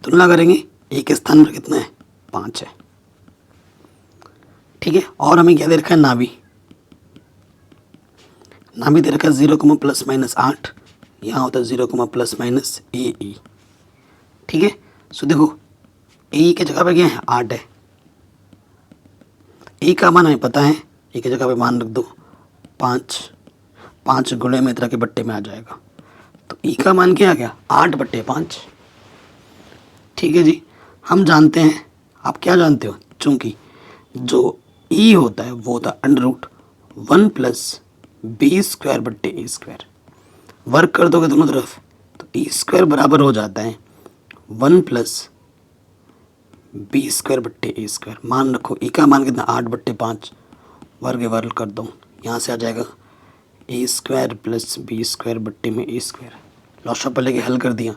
तुलना करेंगे, ए के स्थान पर कितना है, 5 है, ठीक है। और हमें क्या दे रखा है, नाभि दे रखा है 0, ±8, यहाँ होता है 0, ±ae, ठीक है। सो देखो ए के जगह पे क्या है, 8 है, ए का मान हमें पता है, ए की जगह पे मान रख दो 5 गुणे में तरह के बट्टे में आ जाएगा। तो ई का मान क्या आ गया, 8/5, ठीक है जी। हम जानते हैं, आप क्या जानते हो, चूंकि जो ई होता है वो होता है √1 + b² बट्टे a²। वर्क कर दोगे दोनों तरफ तो e² बराबर हो जाता है 1 + b² बट्टे a²। मान रखो ई का मान कितना, 8/5, वर्ग कर दो, यहाँ से आ जाएगा a² + b² बट्टे में a²। लॉसअप लेके हल कर दिया,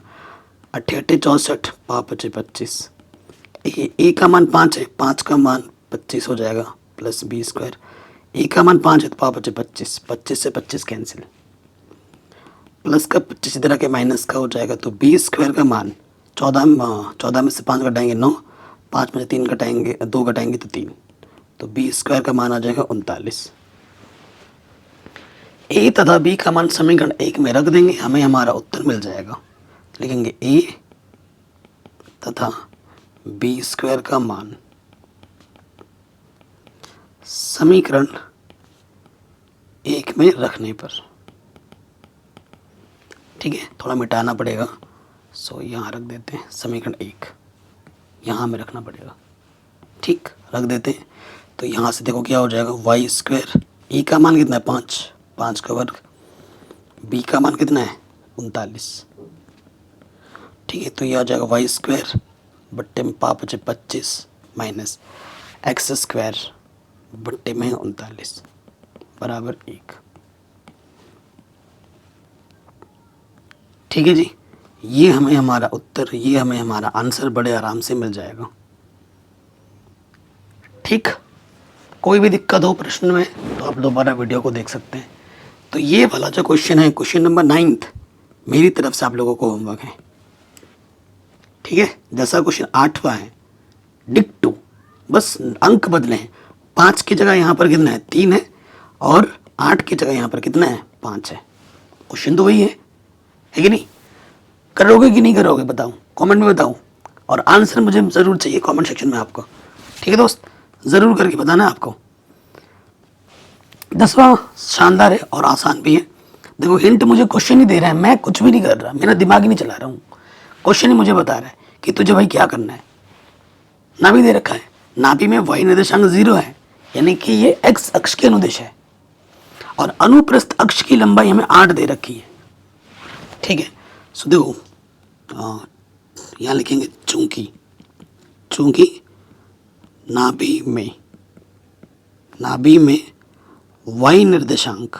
8 × 8 = 64, 5 × 5 = 25। ए का मान 5 है, 5 का मान 25 हो जाएगा, प्लस b²। ए का मान 5 है तो पावर बचे 25, 25 से 25 कैंसिल, प्लस का 25 इधर आके माइनस का हो जाएगा, तो बी स्क्वायर का मान 14 में से 5 घटाएंगे 9, 5 में से 3 घटाएंगे 2 घटाएंगे तो 3, तो बी स्क्वायर का मान आ जाएगा 39। ए तथा बी का मान समीकरण 1 में रख देंगे, हमें हमारा उत्तर मिल जाएगा। लिखेंगे ए तथा बी स्क्वायर का मान समीकरण 1 में रखने पर, ठीक है, थोड़ा मिटाना पड़ेगा, सो यहाँ रख देते हैं समीकरण 1, यहाँ में रखना पड़ेगा, ठीक, रख देते हैं। तो यहाँ से देखो क्या हो जाएगा, वाई स्क्वायर, ए का मान कितना है 5, 5 का वर्ग, बी का मान कितना है 39, ठीक है, तो ये आ जाएगा वाई स्क्वायर बट्टे में पाप बचे 25 माइनस एक्स स्क्वायर बट्टे में 39 बराबर 1, ठीक है जी। ये हमें हमारा उत्तर, ये हमें हमारा आंसर बड़े आराम से मिल जाएगा, ठीक। कोई भी दिक्कत हो प्रश्न में तो आप दोबारा वीडियो को देख सकते हैं। तो ये वाला जो क्वेश्चन है, क्वेश्चन नंबर 9 मेरी तरफ से आप लोगों को होमवर्क है, ठीक है। जैसा क्वेश्चन 8वां है डिक्टो, बस अंक बदले हैं, 5 की जगह यहाँ पर कितना है 3 है, और 8 की जगह यहाँ पर कितना है 5 है। क्वेश्चन तो वही है कि नहीं? करोगे कि नहीं करोगे बताओ, कमेंट में बताओ, और आंसर मुझे ज़रूर चाहिए कमेंट सेक्शन में आपको, ठीक है दोस्त, ज़रूर करके बताना आपको। 10वां शानदार है और आसान भी है। देखो हिंट मुझे क्वेश्चन ही दे रहा है, मैं कुछ भी नहीं कर रहा, मेरा दिमाग ही नहीं चला रहा हूँ, क्वेश्चन ही मुझे बता रहा है कि तुझे भाई क्या करना है। नाभि दे रखा है, नाभि में वाई निर्देशांक 0 है, यानी कि ये एक्स अक्ष के अनुदेश है, और अनुप्रस्थ अक्ष की लंबाई हमें 8 दे रखी है, ठीक है। सो देखो यहाँ लिखेंगे चूंकि नाभि में वाई निर्देशांक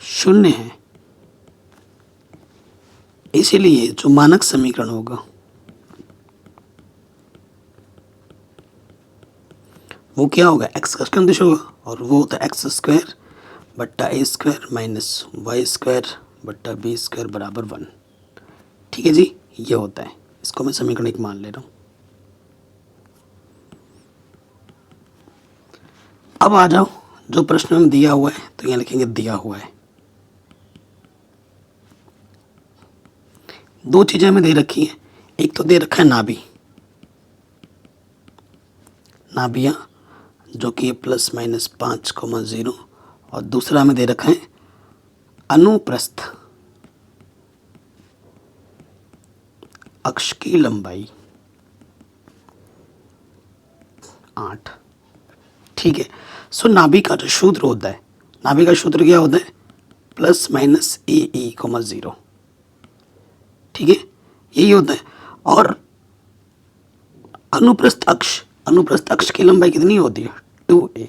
0 है, इसीलिए जो मानक समीकरण होगा वो क्या होगा, एक्स का अनुदेश होगा, और वो होता है एक्स स्क्वायर बट्टा ए स्क्वायर माइनस वाई स्क्वायर बट्टा बी स्क्वायर बराबर 1, ठीक है जी। ये होता है, इसको मैं समीकरण 1 मान ले रहा हूँ। अब आ जाओ जो प्रश्न में दिया हुआ है, तो यहाँ लिखेंगे दिया हुआ है, 2 चीज़ें हमें दे रखी हैं, एक तो दे रखा है नाभिया जो कि प्लस माइनस 5,0, और दूसरा हमें दे रखा है अनुप्रस्थ अक्ष की लंबाई 8, ठीक है। सो नाभि का जो सूत्र होता है, नाभि का सूत्र क्या होता है, प्लस माइनस ए 0, ठीक है, यही होता है। और अनुप्रस्थ अक्ष की लंबाई कितनी होती है 2a,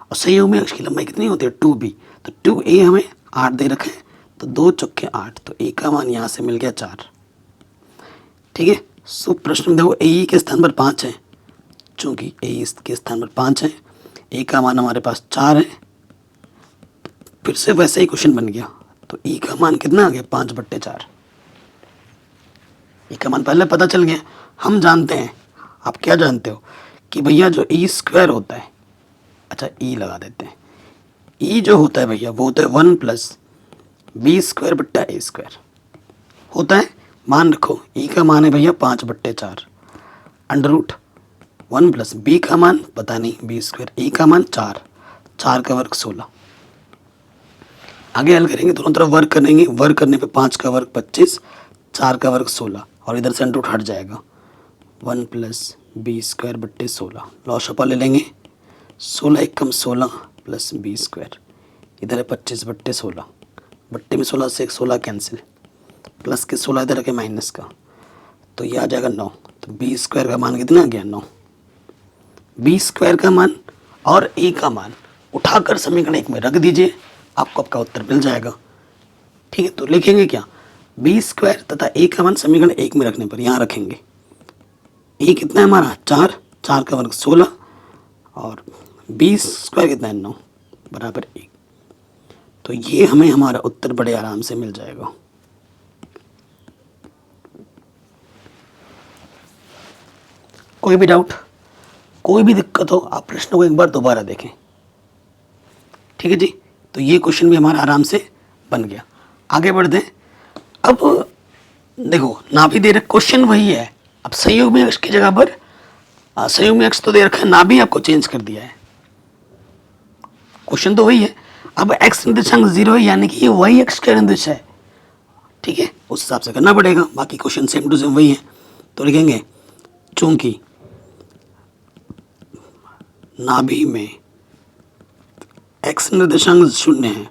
और संयुग्मी अक्ष की लंबाई कितनी होती है 2b, तो 2a हमें 8 दे रखे हैं, तो 2 चौके 8, तो a का मान यहाँ से मिल गया 4, ठीक है। सो प्रश्न में देखो ए के स्थान पर 5 है, चूंकि ए के स्थान पर 5 है, ए का मान हमारे पास 4 है, फिर से वैसे ही क्वेश्चन बन गया, तो ई का मान कितना आ गया 5/4, ई का मान पहले पता चल गया। हम जानते हैं, आप क्या जानते हो कि भैया जो ई स्क्वायर होता है, अच्छा ई लगा देते हैं, ई जो होता है भैया वो होता है 1 + बी स्क्वायर बट्टा ए स्क्वायर होता है। मान रखो ई का मान है भैया 5/4, अंडर रूट 1 + बी का मान पता नहीं बी स्क्वायर, ए का मान 4, 4 का वर्ग 16। आगे हल करेंगे, दोनों तरफ वर्ग करेंगे, वर्ग करने पे 5 का वर्ग 25, 4 का वर्ग 16, और इधर से अंडर रूट हट जाएगा, 1 + बी स्क्वायर बट्टे 16, लॉस ले लेंगे, 16 एकम 16 + बी स्क्वायर, इधर है 25/16, बट्टे में 16 से 16 कैंसिल, प्लस के 16 इधर के माइनस का, तो ये आ जाएगा 9, तो बी स्क्वायर का मान कितना आ गया 9। बी स्क्वायर का मान और ए का मान उठाकर समीकरण 1 में रख दीजिए, आपको आपका उत्तर मिल जाएगा, ठीक है। तो लिखेंगे क्या, बी स्क्वायर तथा ए का मान समीकरण 1 में रखने पर यहाँ रखेंगे, ए कितना है हमारा 4, 4 का वर्ग 16 और 20 स्क्वायर कितना है 9 बराबर 1। तो ये हमें हमारा उत्तर बड़े आराम से मिल जाएगा। कोई भी डाउट, कोई भी दिक्कत हो आप प्रश्न को एक बार दोबारा देखें, ठीक है जी। तो ये क्वेश्चन भी हमारा आराम से बन गया। आगे बढ़ते हैं। अब देखो ना भी दे रखा, क्वेश्चन वही है। अब संयोग में अक्ष की जगह पर संयोग में अक्ष तो दे रखा है, ना भी आपको चेंज कर दिया है। क्वेश्चन तो वही है। अब एक्स निर्देशांक 0 है यानी कि ये वही अक्ष का निर्देश है, ठीक है, उस हिसाब से करना पड़ेगा। बाकी क्वेश्चन सेम टू सेम वही है। तो लिखेंगे चूंकि नाभि में एक्स निर्देशांक 0 है,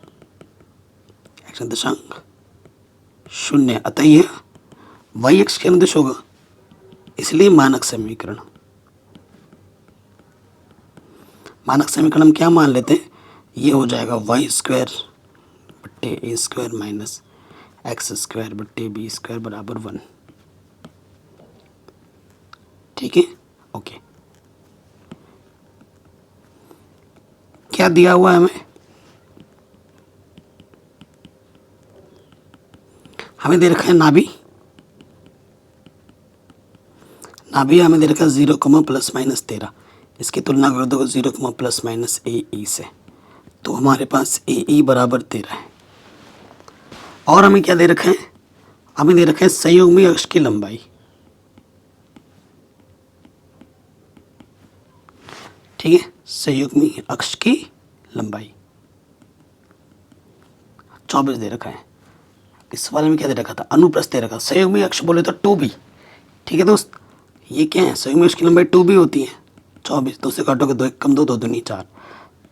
एक्स निर्देशांक 0 अतः यह वाई अक्ष का निर्देश होगा, इसलिए मानक समीकरण हम क्या मान लेते हैं, ये हो जाएगा वाई स्क्वायर बट्टे ए स्क्वायर माइनस एक्स स्क्वायर बट्टे बी स्क्वायर बराबर 1। ठीक है, ओके। क्या दिया हुआ है हमें दे रखा है नाभि हमें दे रखा है 0, प्लस माइनस 13। इसकी तुलना कर दो 0, प्लस माइनस ए ई से, तो हमारे पास ए ई बराबर 13 है। और हमें क्या दे रखा है, हमें दे रखा है संयुग्मी अक्ष की लंबाई, ठीक है, संयुग्मी अक्ष की लंबाई 24 दे रखा है। इस सवाल में क्या दे रखा था, अनुप्रस्थ दे रखा। संयुग्मी अक्ष बोले तो 2b, ठीक है दोस्त। ये क्या है, संयुग्मी अक्ष की लंबाई 2b होती है। 24 2 से काटोगे 2 1 कम 2 2 दूनी 4,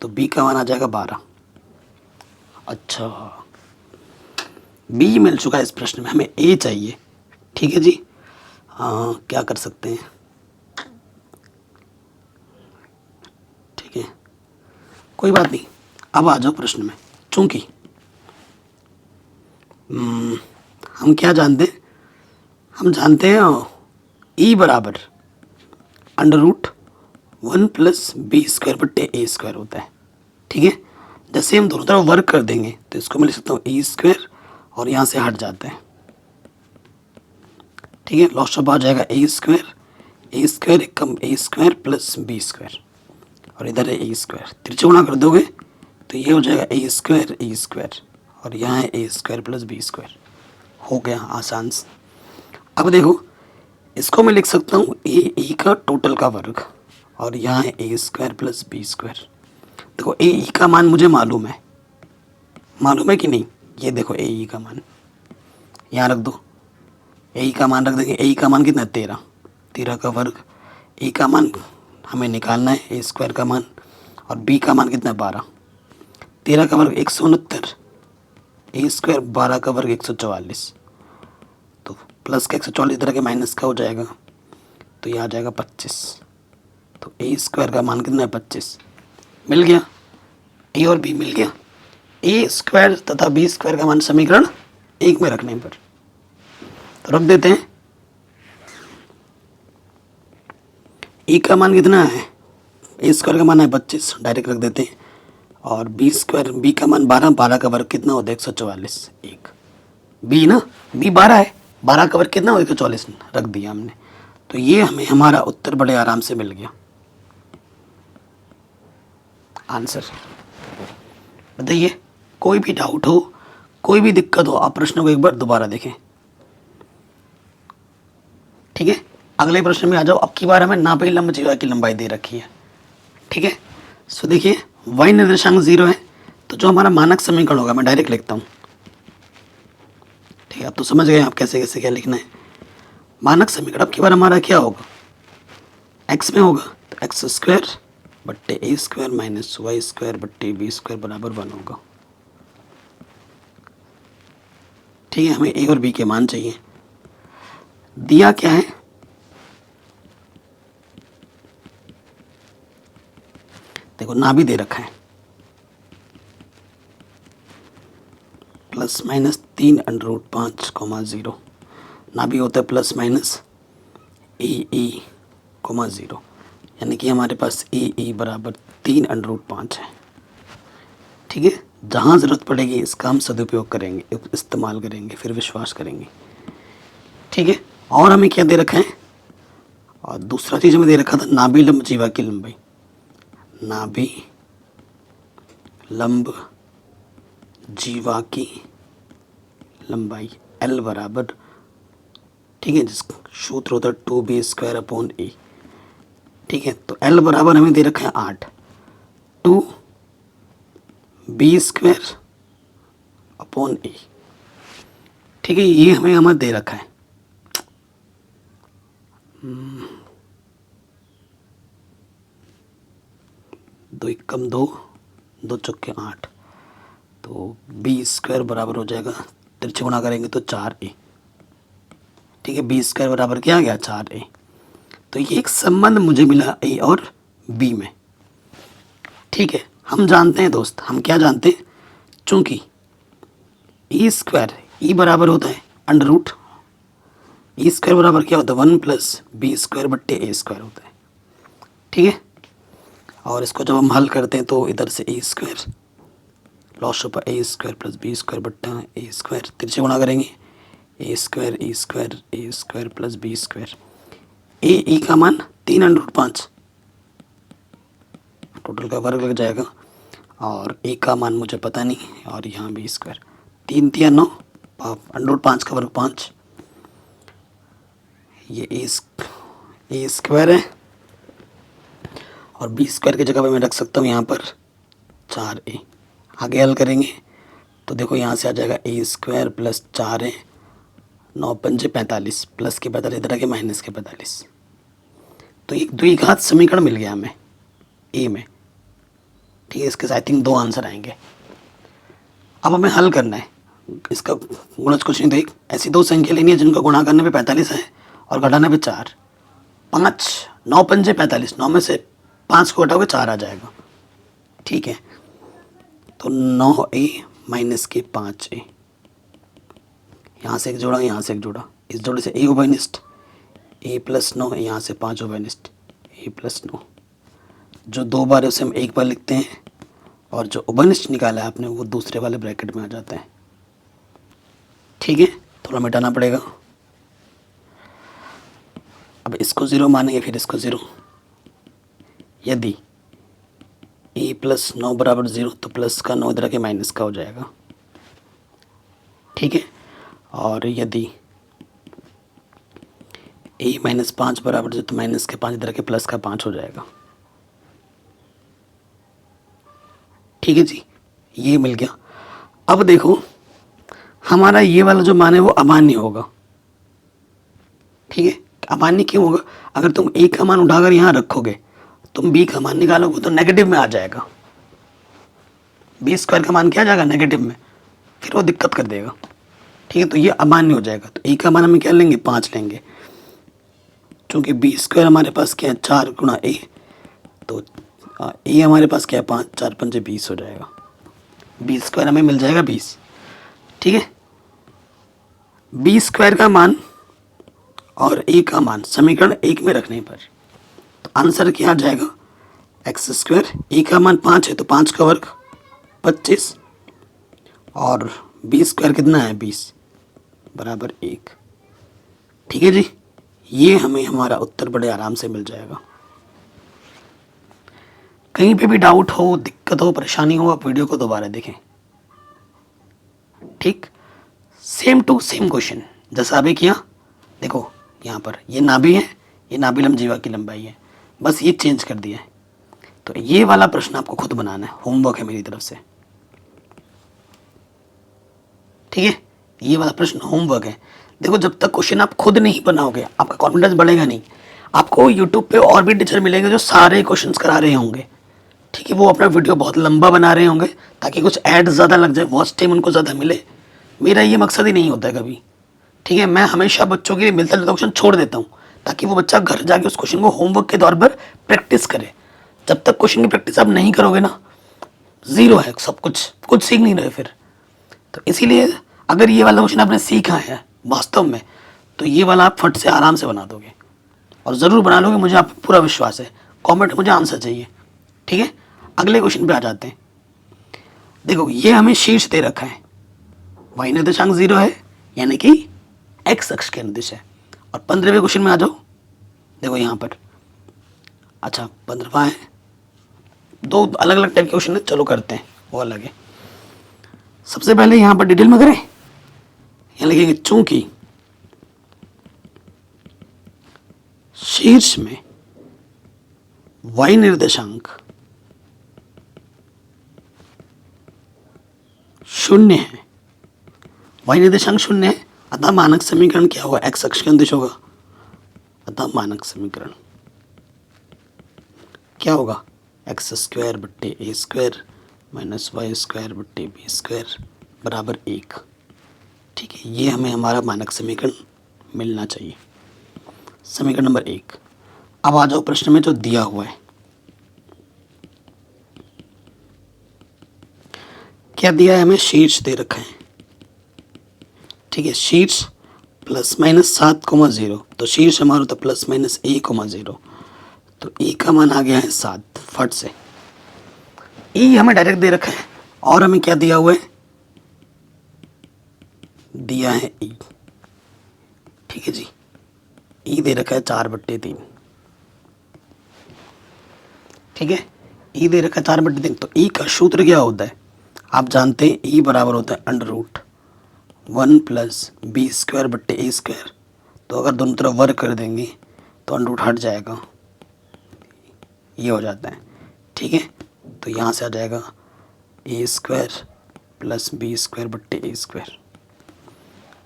तो b का मान आ जाएगा 12। अच्छा, b मिल चुका है इस प्रश्न में, हमें a चाहिए, ठीक है जी। क्या कर सकते हैं, ठीक है, कोई बात नहीं। अब आ जाओ प्रश्न में। चूंकि हम क्या जानते हैं, हम जानते हैं e बराबर √1 प्लस बी स्क्वायर बट्टे ए स्क्वायर होता है, ठीक है। जैसे हम दोनों तरफ वर्क कर देंगे तो इसको मैं लिख सकता हूँ ए स्क्वायर और यहाँ से हट जाते हैं, ठीक है। लॉस ऑफ आ जाएगा ए स्क्वायर एक कम ए स्क्वायर प्लस बी स्क्वायर और इधर है ए स्क्वायर। त्रिकोण कर दोगे तो ये हो जाएगा ए स्क्वायर और यहाँ है ए स्क्वायर प्लस बी स्क्वायर। हो गया आसान से। अब देखो इसको मैं लिख सकता हूँ ए का टोटल का वर्ग और यहाँ है ए स्क्वायर प्लस बी स्क्वायर। देखो ए का मान मुझे मालूम है कि नहीं, ये देखो ए का मान यहाँ रख दो, ए का मान रख देंगे। ए का मान कितना है 13 का वर्ग। ए का मान हमें निकालना है, ए स्क्वायर का मान, और बी का मान कितना है 12। 13 का वर्ग 169, ए स्क्वायर 12 का वर्ग 144, तो प्लस का 144 तरह के माइनस का हो जाएगा, तो ये आ जाएगा 25। तो ए स्क्वायर का मान कितना है 25। मिल गया, ए और बी मिल गया। ए स्क्वायर तथा बी स्क्वायर का मान समीकरण 1 में रखने पर तो रख देते हैं। ए का मान कितना है, ए स्क्वायर का मान है 25, डायरेक्ट रख देते हैं। और बी का मान 12 का वर्ग कितना होता है 144। एक बी ना, बी 12 है, 12 का वर्ग कितना हो 144 रख दिया हमने। तो ये हमें हमारा उत्तर बड़े आराम से मिल गया। आंसर बताइए, कोई भी डाउट हो, कोई भी दिक्कत हो, आप प्रश्न को एक बार दोबारा देखें, ठीक है। अगले प्रश्न में आ जाओ। अब की बार हमें नापी लंबजीवा की लंबाई दे रखी है, ठीक है। सो देखिए y निर्देशांक 0 है, तो जो हमारा मानक समीकरण होगा मैं डायरेक्ट लिखता हूँ, ठीक है। अब तो समझ गए आप कैसे कैसे क्या लिखना है। मानक समीकरण अब की बार हमारा क्या होगा, x में होगा तो एक्स स्क्वायर बट्टे ए स्क्वायर माइनस वाई स्क्वायर बट्टे बी स्क्वायर बराबर 1 होगा, ठीक है। हमें ए और बी के मान चाहिए। दिया क्या है, देखो ना भी दे रखा है प्लस माइनस 3 √5, 0। ना भी होता है प्लस माइनस ए 0। यानी कि हमारे पास ए बराबर 3√5 है। ठीक है, जहाँ ज़रूरत पड़ेगी इसका हम सदुपयोग करेंगे, इस्तेमाल करेंगे, फिर विश्वास करेंगे। ठीक है, और हमें क्या दे रखा है, और दूसरा चीज़ हमें दे रखा था नाभि लंब जीवा की लंबाई। नाभि लंब जीवा की लंबाई L बराबर, ठीक है, जिसका सूत्र होता है 2b² A। ठीक है, तो L बराबर हमें दे रखा है 8, 2b² A। ठीक है, ये हमें दे रखा है। दो एक कम 2, 2 चौके 8, तो b² बराबर हो जाएगा, तिरछे गुणा करेंगे तो 4a। ठीक है, b² बराबर क्या आ गया, 4a। तो ये एक संबंध मुझे मिला a और b में। ठीक है, हम जानते हैं दोस्त, हम क्या जानते हैं, चूंकि e बराबर होता है √ e² बराबर क्या होता है 1 + b² बट्टे a² होता है। ठीक है, और इसको जब हम हल करते हैं तो इधर से a² लॉस पर a² + b² बट्टा a², तिरछे गुणा करेंगे a² + b²। ए का मान 3√5, टोटल का वर्ग लग जाएगा, और ए का मान मुझे पता नहीं, और यहाँ b², 3 × 9, √5 का वर्ग 5, ये a² है, और b² की जगह पे मैं रख सकता हूँ यहाँ पर 4a। आगे हल करेंगे तो देखो यहाँ से आ जाएगा a² + 4a, 9 × 5 = 45, प्लस के 45 इधर आके माइनस के 45। तो एक द्विघात समीकरण मिल गया हमें ए में। ठीक है, इसके साथ आई थिंक 2 आंसर आएंगे। अब हमें हल करना है, इसका गुणज कुछ नहीं, तो एक ऐसी 2 संख्या लेनी है जिनका गुणा करने पे 45 है और घटाने पे 4। 5, 9 × 5 = 45, 9 में से 5 को घटाओगे 4 आ जाएगा। ठीक है, तो 9a - 5a, यहाँ से एक जोड़ा, यहाँ से एक जोड़ा, इस जोड़े से a उभयनिष्ठ, a + 9, यहाँ से 5 उभयनिष्ठ, a + 9। जो 2 बार है उसे हम 1 बार लिखते हैं, और जो उभयनिष्ठ निकाला है आपने वो दूसरे वाले ब्रैकेट में आ जाता है। ठीक है, थोड़ा मिटाना पड़ेगा। अब इसको 0 मानेंगे, फिर इसको 0। यदि a + 9 = 0 तो प्लस का 9 इधर के माइनस का हो जाएगा। ठीक है, और यदि a - 5 = 0 तो माइनस के 5 इधर के प्लस का 5 हो जाएगा। ठीक है जी, ये मिल गया। अब देखो हमारा ये वाला जो मान है वो अमान्य होगा। ठीक है, अमान्य क्यों होगा, अगर तुम a का मान उठाकर यहाँ रखोगे, तुम b का मान निकालोगे तो नेगेटिव में आ जाएगा, b² का मान क्या आ जाएगा, नेगेटिव में, फिर वो दिक्कत कर देगा। ठीक है, तो ये अमान्य हो जाएगा। तो a का मान हम क्या लेंगे, 5 लेंगे, क्योंकि b² हमारे पास क्या है 4 × a, तो a हमारे पास क्या है 5, 4 × 5 = 20 हो जाएगा, b² हमें मिल जाएगा 20। ठीक है, b² का मान और a का मान समीकरण 1 में रखने पर तो आंसर क्या आ जाएगा, x², a का मान 5 है तो 5 का वर्ग 25, और b² कितना है 20 बराबर 1। ठीक है जी, ये हमें हमारा उत्तर बड़े आराम से मिल जाएगा। कहीं पे भी डाउट हो, दिक्कत हो, परेशानी हो, आप वीडियो को दोबारा देखें। ठीक, सेम टू सेम क्वेश्चन जैसा अभी किया। देखो यहाँ पर ये नाभि है, ये नाभि लंब जीवा की लंबाई है, बस ये चेंज कर दिया है। तो ये वाला प्रश्न आपको खुद बनाना है, होमवर्क है मेरी तरफ से। ठीक है, ये वाला प्रश्न होमवर्क है। देखो जब तक क्वेश्चन आप खुद नहीं बनाओगे आपका कॉन्फिडेंस बढ़ेगा नहीं। आपको यूट्यूब पे और भी टीचर मिलेंगे जो सारे क्वेश्चंस करा रहे होंगे। ठीक है, वो अपना वीडियो बहुत लंबा बना रहे होंगे ताकि कुछ ऐड ज़्यादा लग जाए, वॉच टाइम उनको ज़्यादा मिले। मेरा ये मकसद ही नहीं होता है कभी। ठीक है, मैं हमेशा बच्चों के लिए मिलता जुलता क्वेश्चन छोड़ देता हूँ ताकि वो बच्चा घर जाके उस क्वेश्चन को होमवर्क के तौर पर प्रैक्टिस करे। जब तक क्वेश्चन की प्रैक्टिस आप नहीं करोगे ना, ज़ीरो है सब कुछ सीख नहीं रहे फिर। तो इसीलिए अगर ये वाला क्वेश्चन आपने सीखा है वास्तव में तो ये वाला आप फट से आराम से बना दोगे, और ज़रूर बना लोगे, मुझे आप पूरा विश्वास है। कॉमेंट, मुझे आंसर चाहिए। ठीक है, अगले क्वेश्चन पे आ जाते हैं। देखो ये हमें शीर्ष दे रखा है, y निर्देशांक 0 है यानी कि x अक्ष के निर्देश है। और 15वें क्वेश्चन में आ जाओ। देखो यहाँ पर, अच्छा 15वां है, दो अलग अलग टाइप के क्वेश्चन है, चलो करते हैं, वो अलग है। सबसे पहले यहाँ पर डिटेल में करें, यहाँ लिखेंगे चूंकि शीर्ष में y निर्देशांक 0 है, y निर्देशांक 0 है, अतः मानक समीकरण क्या होगा, x अक्ष के अनुदिश होगा। अतः मानक समीकरण क्या होगा, एक्स स्क्वायर बट्टे ए स्क्वायर माइनस वाई स्क्वायर बट्टे बी स्क्वायर बराबर 1। ठीक है, ये हमें हमारा मानक समीकरण मिलना चाहिए, समीकरण नंबर 1। अब आ जाओ प्रश्न में जो दिया हुआ है, क्या दिया है हमें, शीर्ष दे रखा है। ठीक है, शीर्ष प्लस माइनस 7,0, तो शीर्ष हमारा होता है प्लस माइनस a,0, तो e का मान आ गया है 7 फट से। e हमें डायरेक्ट दे रखा है और हमें क्या दिया हुआ है, दिया है e। ठीक है जी, e दे रखा है 4/3। ठीक है, e दे रखा है 4/3, तो e का सूत्र क्या होता है, आप जानते हैं e बराबर होता है √1 प्लस बी स्क्वायर बट्टे ए स्क्वायर। तो अगर दोनों तरफ वर्ग कर देंगे तो √ हट जाएगा, ये हो जाता है। ठीक है, तो यहाँ से आ जाएगा ए स्क्वायर प्लस बी स्क्वायर बट्टे ए स्क्वायर।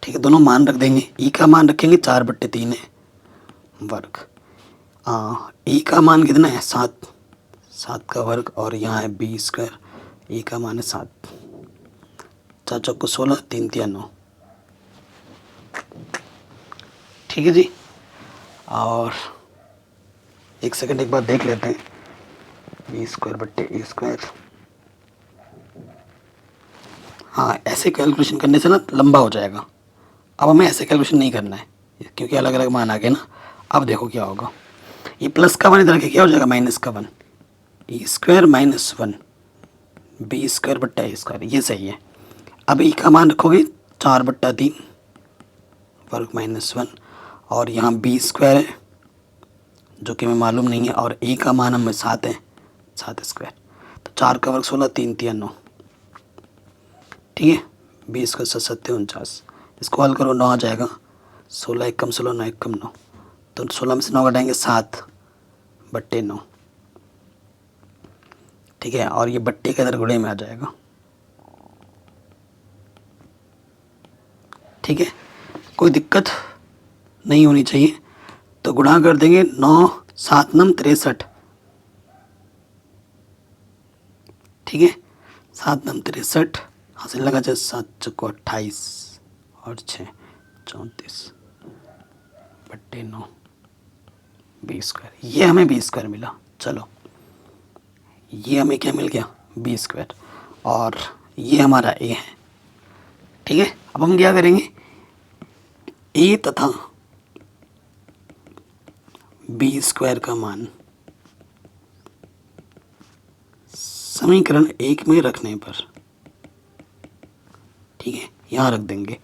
ठीक है, दोनों मान रख देंगे, ई का मान रखेंगे 4/3 है वर्ग, ई का मान कितना है 7 का वर्ग, और यहाँ है बी स्क्वायर, ई का मान है 7, 4 चौको 16, 3 तिया 9। ठीक है जी, और एक सेकंड एक बार देख लेते हैं, बी स्क्वायर बट्टे ए स्क्वायर। हाँ, ऐसे कैलकुलेशन करने से ना लंबा हो जाएगा, अब हमें ऐसे कैलकुलेशन नहीं करना है क्योंकि अलग अलग मान आ गए ना। अब देखो क्या होगा, ये प्लस का वन इधर के क्या हो जाएगा, माइनस का 1, ए स्क्वायर माइनस 1 बी स्क्वायर बट्टा ए स्क्वायर, ये सही है। अब ई का मान रखोगे 4/3 वर्ग माइनस 1, और यहाँ बी स्क्वायर है जो कि हमें मालूम नहीं है, और ए का मान हमें 7 है, 7 स्क्वायर, तो 4 का वर्ग 16, 3 तिया 9। ठीक है, बी स्क्वायर 7 49, इसको हल करो, 9 आ जाएगा, 16 एकम 16, 9 एकम 9, तो 16 में से 9 घटाएंगे 7/9। ठीक है, और ये बट्टे के इधर गुणे में आ जाएगा। ठीक है, कोई दिक्कत नहीं होनी चाहिए, तो गुणा कर देंगे, 9 7 9 63। ठीक है, 7 9 63, हासिल लगा जाए 7 चौको 28 और 6 34/9 बी स्क्वायर, ये हमें बी स्क्वायर मिला। चलो, ये हमें क्या मिल गया, बी स्क्वायर, और ये हमारा ए है। ठीक है, अब हम क्या करेंगे, ए तथा बी स्क्वायर का मान समीकरण 1 में रखने पर, ठीक है, यहाँ रख देंगे,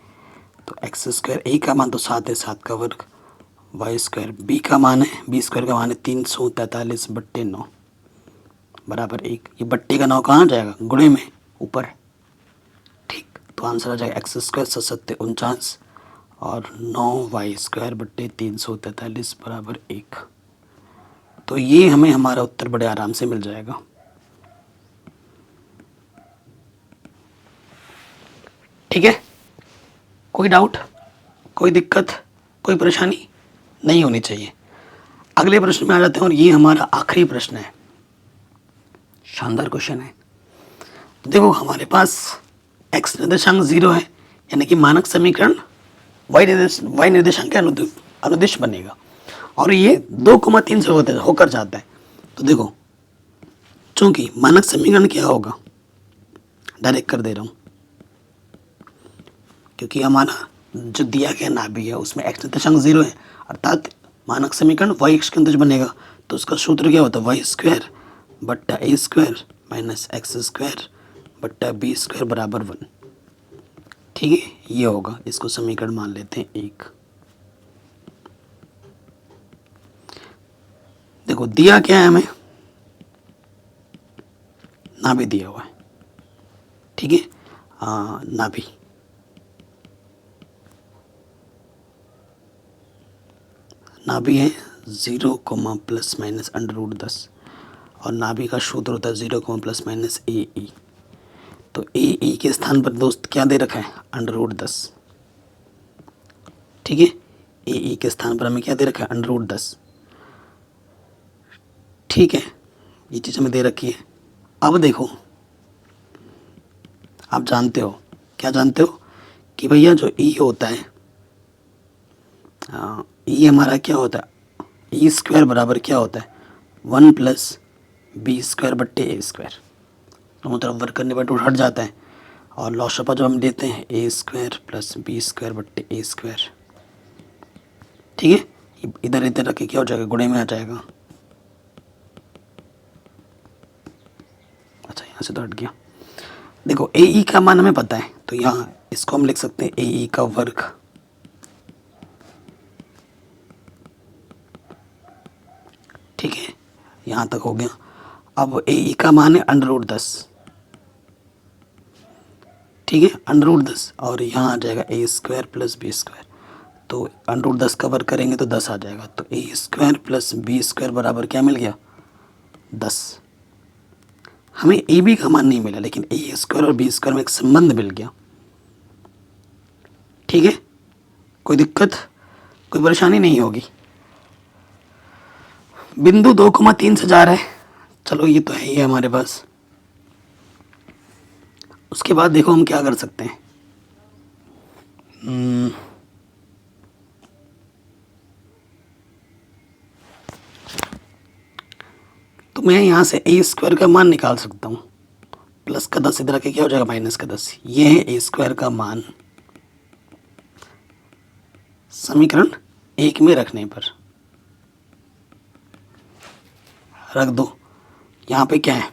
तो एक्स स्क्वायर, ए का मान तो 7 है, 7 का वर्ग, वाई स्क्वायर, बी का मान है, बी स्क्वायर का मान है 343/9 बराबर 1। ये बट्टे का 9 कहाँ जाएगा, गुणे में ऊपर। ठीक, तो आंसर आ जाएगा एक्स स्क्वायर 7 49 और 9 वाई स्क्वायर बट्टे 343 बराबर 1। तो ये हमें हमारा उत्तर बड़े आराम से मिल जाएगा। ठीक है, कोई डाउट, कोई दिक्कत, कोई परेशानी नहीं होनी चाहिए। अगले प्रश्न में आ जाते हैं, और ये हमारा आखिरी प्रश्न है, शानदार क्वेश्चन है। देखो हमारे पास x निर्देशांक 0 है, यानी कि मानक समीकरण y निर्देशांक के अनुदिश बनेगा, और ये 2,3 से होकर जाता है। तो देखो, चूंकि मानक समीकरण क्या होगा, डायरेक्ट कर दे रहा हूँ, क्योंकि हमारा जो दिया गया नाभि है उसमें x निर्देशांक 0 है, अर्थात मानक समीकरण y अक्ष के अनुदिश बनेगा, तो उसका सूत्र क्या होता है, वाई स्क्वायर बट्टा ए स्क्वायर माइनस एक्स स्क्वायर बट्टा बी स्क्वायर बराबर 1। ठीक है, ये होगा, इसको समीकरण मान लेते हैं 1। देखो दिया क्या है हमें, नाभि दिया हुआ है। ठीक है, नाभि नाभि है 0 प्लस माइनस √10 और नाभि का सूत्र होता है 0 प्लस माइनस ए ई। तो ए ई के स्थान पर दोस्त क्या दे रखा है, √10। ठीक है, ए ई के स्थान पर हमें क्या दे रखा है, √10। ठीक है, ये चीज़ हमें दे रखी है। अब देखो, आप जानते हो, क्या जानते हो कि भैया जो ई होता है, ई हमारा क्या होता है, ई स्क्वायर बराबर क्या होता है, 1 प्लस बी स्क्वायर बट्टे ए स्क्वायर। दोनों तरफ वर्क करने पर हट जाता है और लॉसपा जो हम लेते हैं ए स्क्वायर प्लस बी स्क्वायर बट्टे ए स्क्वायर। ठीक है, इधर इधर रख के क्या हो जाएगा, गुणे में आ जाएगा। अच्छा, यहाँ से तो हट गया। देखो ए ई का मान हमें पता है, तो यहाँ इसको हम लिख सकते हैं ए ई का वर्ग। ठीक है, यहाँ तक हो गया। अब ए ई का मान है √10। ठीक है, √10 और यहाँ आ जाएगा ए स्क्वायर प्लस बी स्क्वायर। तो √10 का वर्ग करेंगे तो 10 आ जाएगा। तो ए स्क्वायर प्लस बी स्क्वायर बराबर क्या मिल गया, 10। हमें ए बी का मान नहीं मिला, लेकिन ए स्क्वायर और बी स्क्वायर में एक संबंध मिल गया। ठीक है, कोई दिक्कत, कोई परेशानी नहीं होगी। बिंदु 2,3 से जा रहा है, चलो ये तो है ही हमारे पास। उसके बाद देखो हम क्या कर सकते हैं। तो मैं यहाँ से ए स्क्वायर का मान निकाल सकता हूँ। प्लस का 10 इधर आके क्या हो जाएगा, माइनस का 10। ये है ए स्क्वायर का मान समीकरण 1 में रखने पर। रख दो, यहाँ पे क्या है,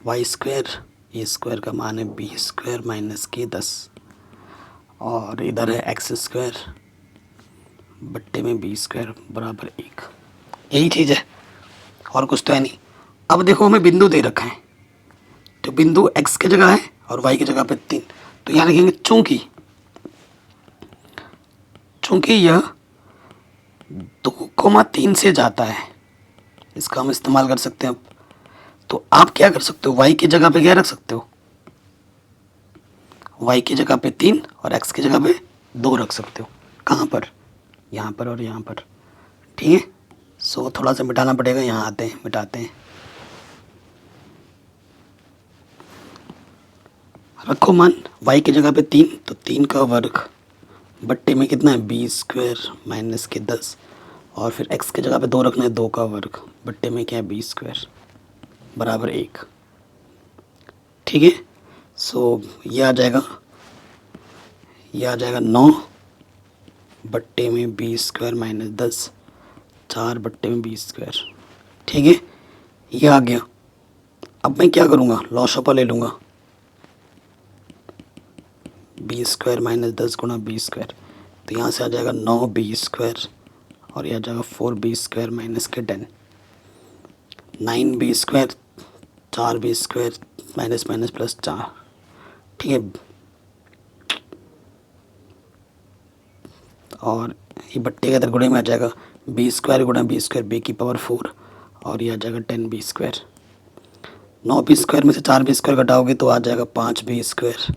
वाई स्क्वायर, ए स्क्वायर का मान है बी स्क्वायर माइनस के 10 और इधर है एक्स स्क्वायर बट्टे में बी स्क्वायर बराबर 1। यही चीज़ है, और कुछ तो है नहीं। अब देखो हमें बिंदु दे रखा है, तो बिंदु एक्स की जगह है और वाई की जगह पे 3। तो यहाँ लिखेंगे चूंकि यह 2,3 से जाता है, इसका हम इस्तेमाल कर सकते हैं। तो आप क्या कर सकते हो, वाई की जगह पे क्या रख सकते हो, वाई की जगह पे 3 और एक्स की जगह पे 2 रख सकते हो। कहाँ पर, यहाँ पर और यहाँ पर। ठीक है, सो थोड़ा सा मिटाना पड़ेगा, यहाँ आते हैं मिटाते हैं। रखो मान, वाई की जगह पे 3, तो 3 का वर्ग बट्टे में कितना है, बी स्क्वायर माइनस के 10 और फिर एक्स की जगह पे 2 रखना है, 2 का वर्ग बट्टे में क्या है, बी स्क्वायर बराबर 1। ठीक है, सो ये आ जाएगा 9 बट्टे में बी स्क्वायर माइनस 10, 4 बट्टे में बी स्क्वायर। ठीक है, ये आ गया। अब मैं क्या करूँगा, लॉसपा ले लूँगा, बी स्क्वायर माइनस 10 गुणा बी स्क्वायर। तो यहाँ से आ जाएगा 9 बी स्क्वायर और यह आ जाएगा 4 बी स्क्वायर माइनस के 10, 9 B square, 4 B square minus minus plus 4। ठीक है, और ये बट्टे के इधर गुणे में आ जाएगा, बी स्क्वायर गुणा बी स्क्वायर बी की पावर 4 और ये आ जाएगा 10 बी स्क्वायर। 9 बी स्क्वायर में से 4 बी स्क्वायर घटाओगे तो आ जाएगा 5 बी स्क्वायर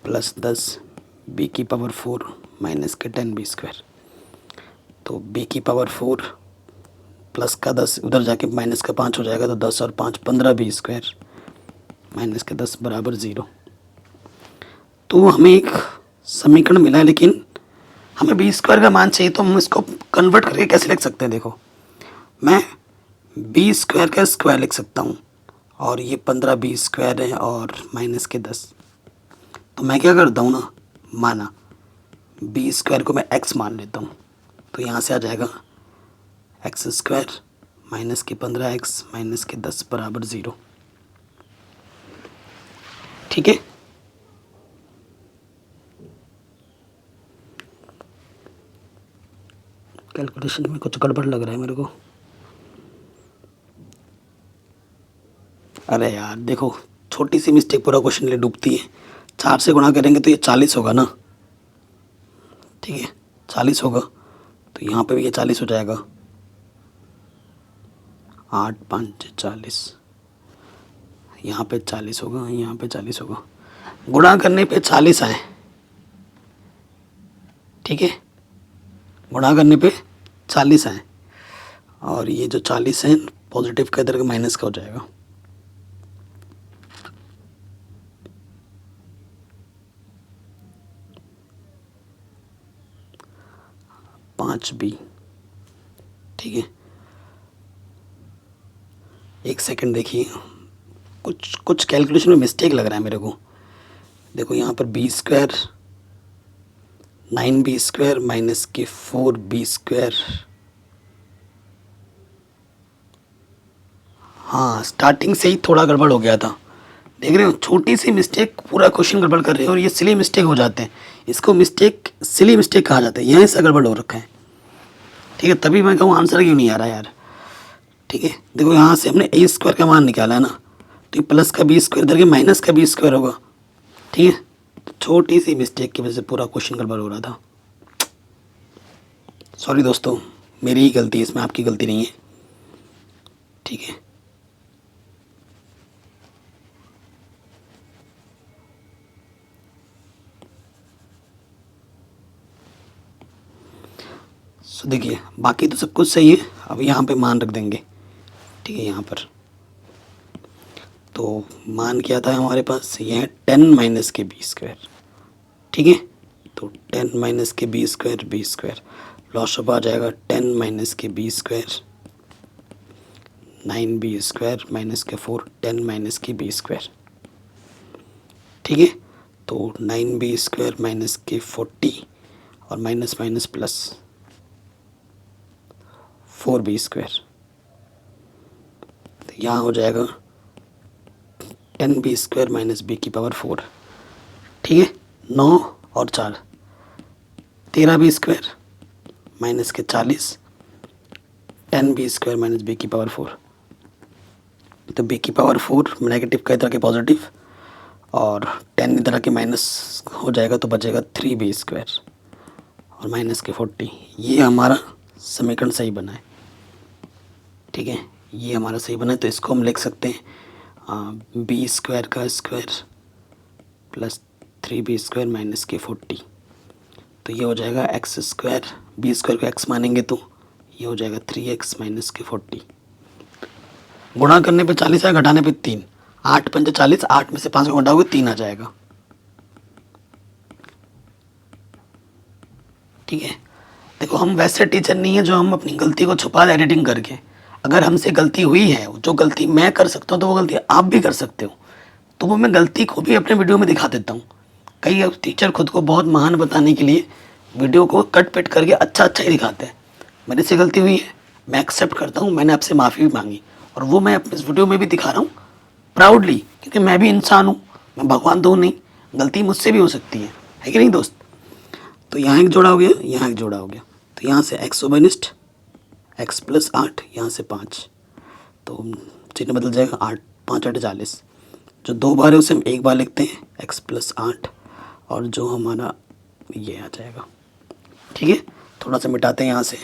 प्लस 10 बी की पावर 4 माइनस के 10 बी स्क्वायर। तो बी की पावर 4 प्लस का 10 उधर जाके माइनस का 5 हो जाएगा, तो 10 और 5 15 बी स्क्वायर माइनस के 10 बराबर 0। तो हमें एक समीकरण मिला है, लेकिन हमें बी स्क्वायर का मान चाहिए। तो हम इसको कन्वर्ट करके कैसे लिख सकते हैं, देखो मैं बी स्क्वायर का स्क्वायर लिख सकता हूँ और ये 15 बी स्क्वायर है और माइनस के 10। तो मैं क्या करता हूँ ना, माना बी स्क्वायर को मैं एक्स मान लेता हूँ, तो यहाँ से आ जाएगा एक्स स्क्वायर माइनस के 15x माइनस के 10 बराबर 0। ठीक है, कैलकुलेशन में कुछ गड़बड़ लग रहा है मेरे को। अरे यार देखो, छोटी सी मिस्टेक पूरा क्वेश्चन ले डूबती है। 4 से गुणा करेंगे तो ये 40 होगा ना, ठीक है 40 होगा, तो यहाँ पे भी ये 40 हो जाएगा। 8 5 40, यहाँ पे 40 होगा, यहाँ पे 40 होगा। गुणा करने पे 40 आए, ठीक है, गुणा करने पे 40 आए, और ये जो 40 है पॉजिटिव का इधर का माइनस का हो जाएगा। पाँच बी, ठीक है, एक सेकंड देखिए, कुछ कैलकुलेशन में मिस्टेक लग रहा है मेरे को। देखो यहाँ पर B square 9b square minus के 4b स्क्वायर, हाँ स्टार्टिंग से ही थोड़ा गड़बड़ हो गया था। देख रहे हो, छोटी सी मिस्टेक पूरा क्वेश्चन गड़बड़ कर रहे हैं, और ये सिली मिस्टेक हो जाते हैं। इसको मिस्टेक, सिली मिस्टेक कहा जाता है। यहाँ से गड़बड़ हो रखा है, ठीक है, तभी मैं कहूँ आंसर क्यों नहीं आ रहा यार। ठीक है, देखो यहाँ से हमने ए स्क्वायर का मान निकाला है ना, तो ये प्लस का बी स्क्वायर इधर के माइनस का बी स्क्वायर होगा। ठीक है, तो छोटी सी मिस्टेक की वजह से पूरा क्वेश्चन गड़बड़ हो रहा था। सॉरी दोस्तों, मेरी ही गलती है, इसमें आपकी गलती नहीं है। ठीक है, सो देखिए बाकी तो सब कुछ सही है। अब यहाँ पे मान रख देंगे, ठीक है, यहाँ पर तो मान क्या था हमारे पास, ये है 10 माइनस के बी स्क्वायर। ठीक है, तो 10 माइनस के बी स्क्वायर लॉस ऑफ आ जाएगा 10 माइनस के B square 9b square minus के 4 10 माइनस के बी स्क्वायर। ठीक है, तो 9b स्क्वायर माइनस के 40 और minus minus plus 4b square, तो यहाँ हो जाएगा 10b स्क्वायर माइनस b की पावर 4। ठीक है, 9 और 4 13b स्क्वायर माइनस के 40 10b स्क्वायर माइनस b की पावर 4, तो b की पावर 4 नेगेटिव का इधर के पॉजिटिव और 10 इधर के माइनस हो जाएगा, तो बचेगा 3b स्क्वायर और माइनस के 40। ये हमारा समीकरण सही बना है। ठीक है, ये हमारा सही बना है, तो इसको हम लिख सकते हैं बी स्क्वायर का square plus 3b square minus के 40, तो ये हो जाएगा एक्स स्क्वायर। बी स्क्वायर को एक्स मानेंगे तो ये हो जाएगा 3x माइनस के 40। गुणा करने पे 40 है, घटाने पे 3, 8 पंजे 40, 8 में से 5 को घटाओगे 3 आ जाएगा। ठीक है, देखो हम वैसे टीचर नहीं है जो हम अपनी गलती को छुपा दें एडिटिंग करके। अगर हमसे गलती हुई है, जो गलती मैं कर सकता हूँ तो वो गलती आप भी कर सकते हो, तो वो मैं गलती को भी अपने वीडियो में दिखा देता हूँ। कई टीचर खुद को बहुत महान बताने के लिए वीडियो को कट पिट करके अच्छा ही दिखाते हैं। मेरे से गलती हुई है, मैं एक्सेप्ट करता हूँ, मैंने आपसे माफ़ी भी मांगी, और वो मैं अपने इस वीडियो में भी दिखा रहा हूँ प्राउडली, क्योंकि मैं भी इंसान हूँ, मैं भगवान तो हूँ नहीं, गलती मुझसे भी हो सकती है कि नहीं दोस्त। तो यहाँ एक जोड़ा हो गया, यहाँ एक जोड़ा हो गया, तो यहाँ से एक्स ओबनिस्ट एक्स प्लस 8, यहाँ से 5, तो चिन्ह बदल जाएगा, 8 5 8 40। जो 2 बार है उसे हम 1 बार लिखते हैं, एक्स प्लस 8, और जो हमारा ये आ जाएगा। ठीक है, थोड़ा सा मिटाते हैं यहाँ से।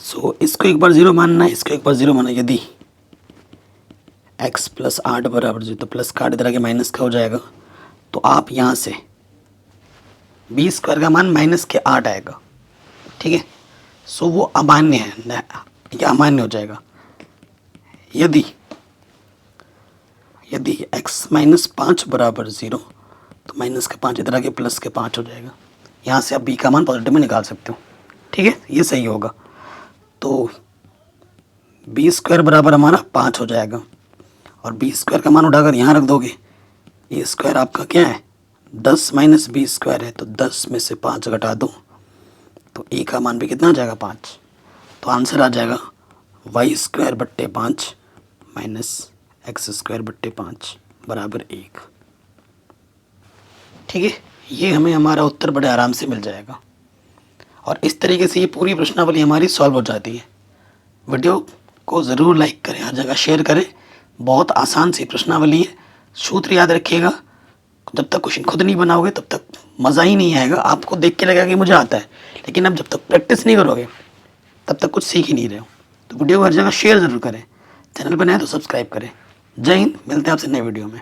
सो इसको एक बार 0 मानना है, इसको एक बार 0 मानना है। यदि x प्लस 8 बराबर 0, तो प्लस का 8 इधर आके माइनस का हो जाएगा, तो आप यहाँ से बी स्क्वायर का मान माइनस के 8 आएगा। ठीक है, सो वो अमान्य है, या अमान्य हो जाएगा। यदि x माइनस 5 बराबर 0, तो माइनस का 5 इधर आके प्लस के 5 हो जाएगा। यहाँ से आप b का मान पॉजिटिव में निकाल सकते हो। ठीक है, ये सही होगा, तो बी स्क्वायर बराबर हमारा 5 हो जाएगा, और बी स्क्वायर का मान उठाकर यहाँ रख दोगे। ए स्क्वायर आपका क्या है 10 माइनस बी स्क्वायर है, तो 10 में से 5 घटा दो तो ए का मान भी कितना आ जाएगा 5। तो आंसर आ जाएगा वाई स्क्वायर बट्टे 5 माइनस एक्स स्क्वायर बट्टे 5 बराबर 1। ठीक है, ये हमें हमारा उत्तर बड़े आराम से मिल जाएगा। और इस तरीके से ये पूरी प्रश्नावली हमारी सॉल्व हो जाती है। वीडियो को ज़रूर लाइक करें, हर जगह शेयर करें। बहुत आसान सी प्रश्नावली है, सूत्र याद रखिएगा। जब तक क्वेश्चन खुद नहीं बनाओगे तब तक मज़ा ही नहीं आएगा। आपको देख के लगेगा कि मुझे आता है, लेकिन अब जब तक प्रैक्टिस नहीं करोगे तब तक कुछ सीख ही नहीं रहे हो। तो वीडियो को हर जगह शेयर ज़रूर करें, चैनल पर नए तो सब्सक्राइब करें। जय हिंद, मिलते हैं आपसे नए वीडियो में।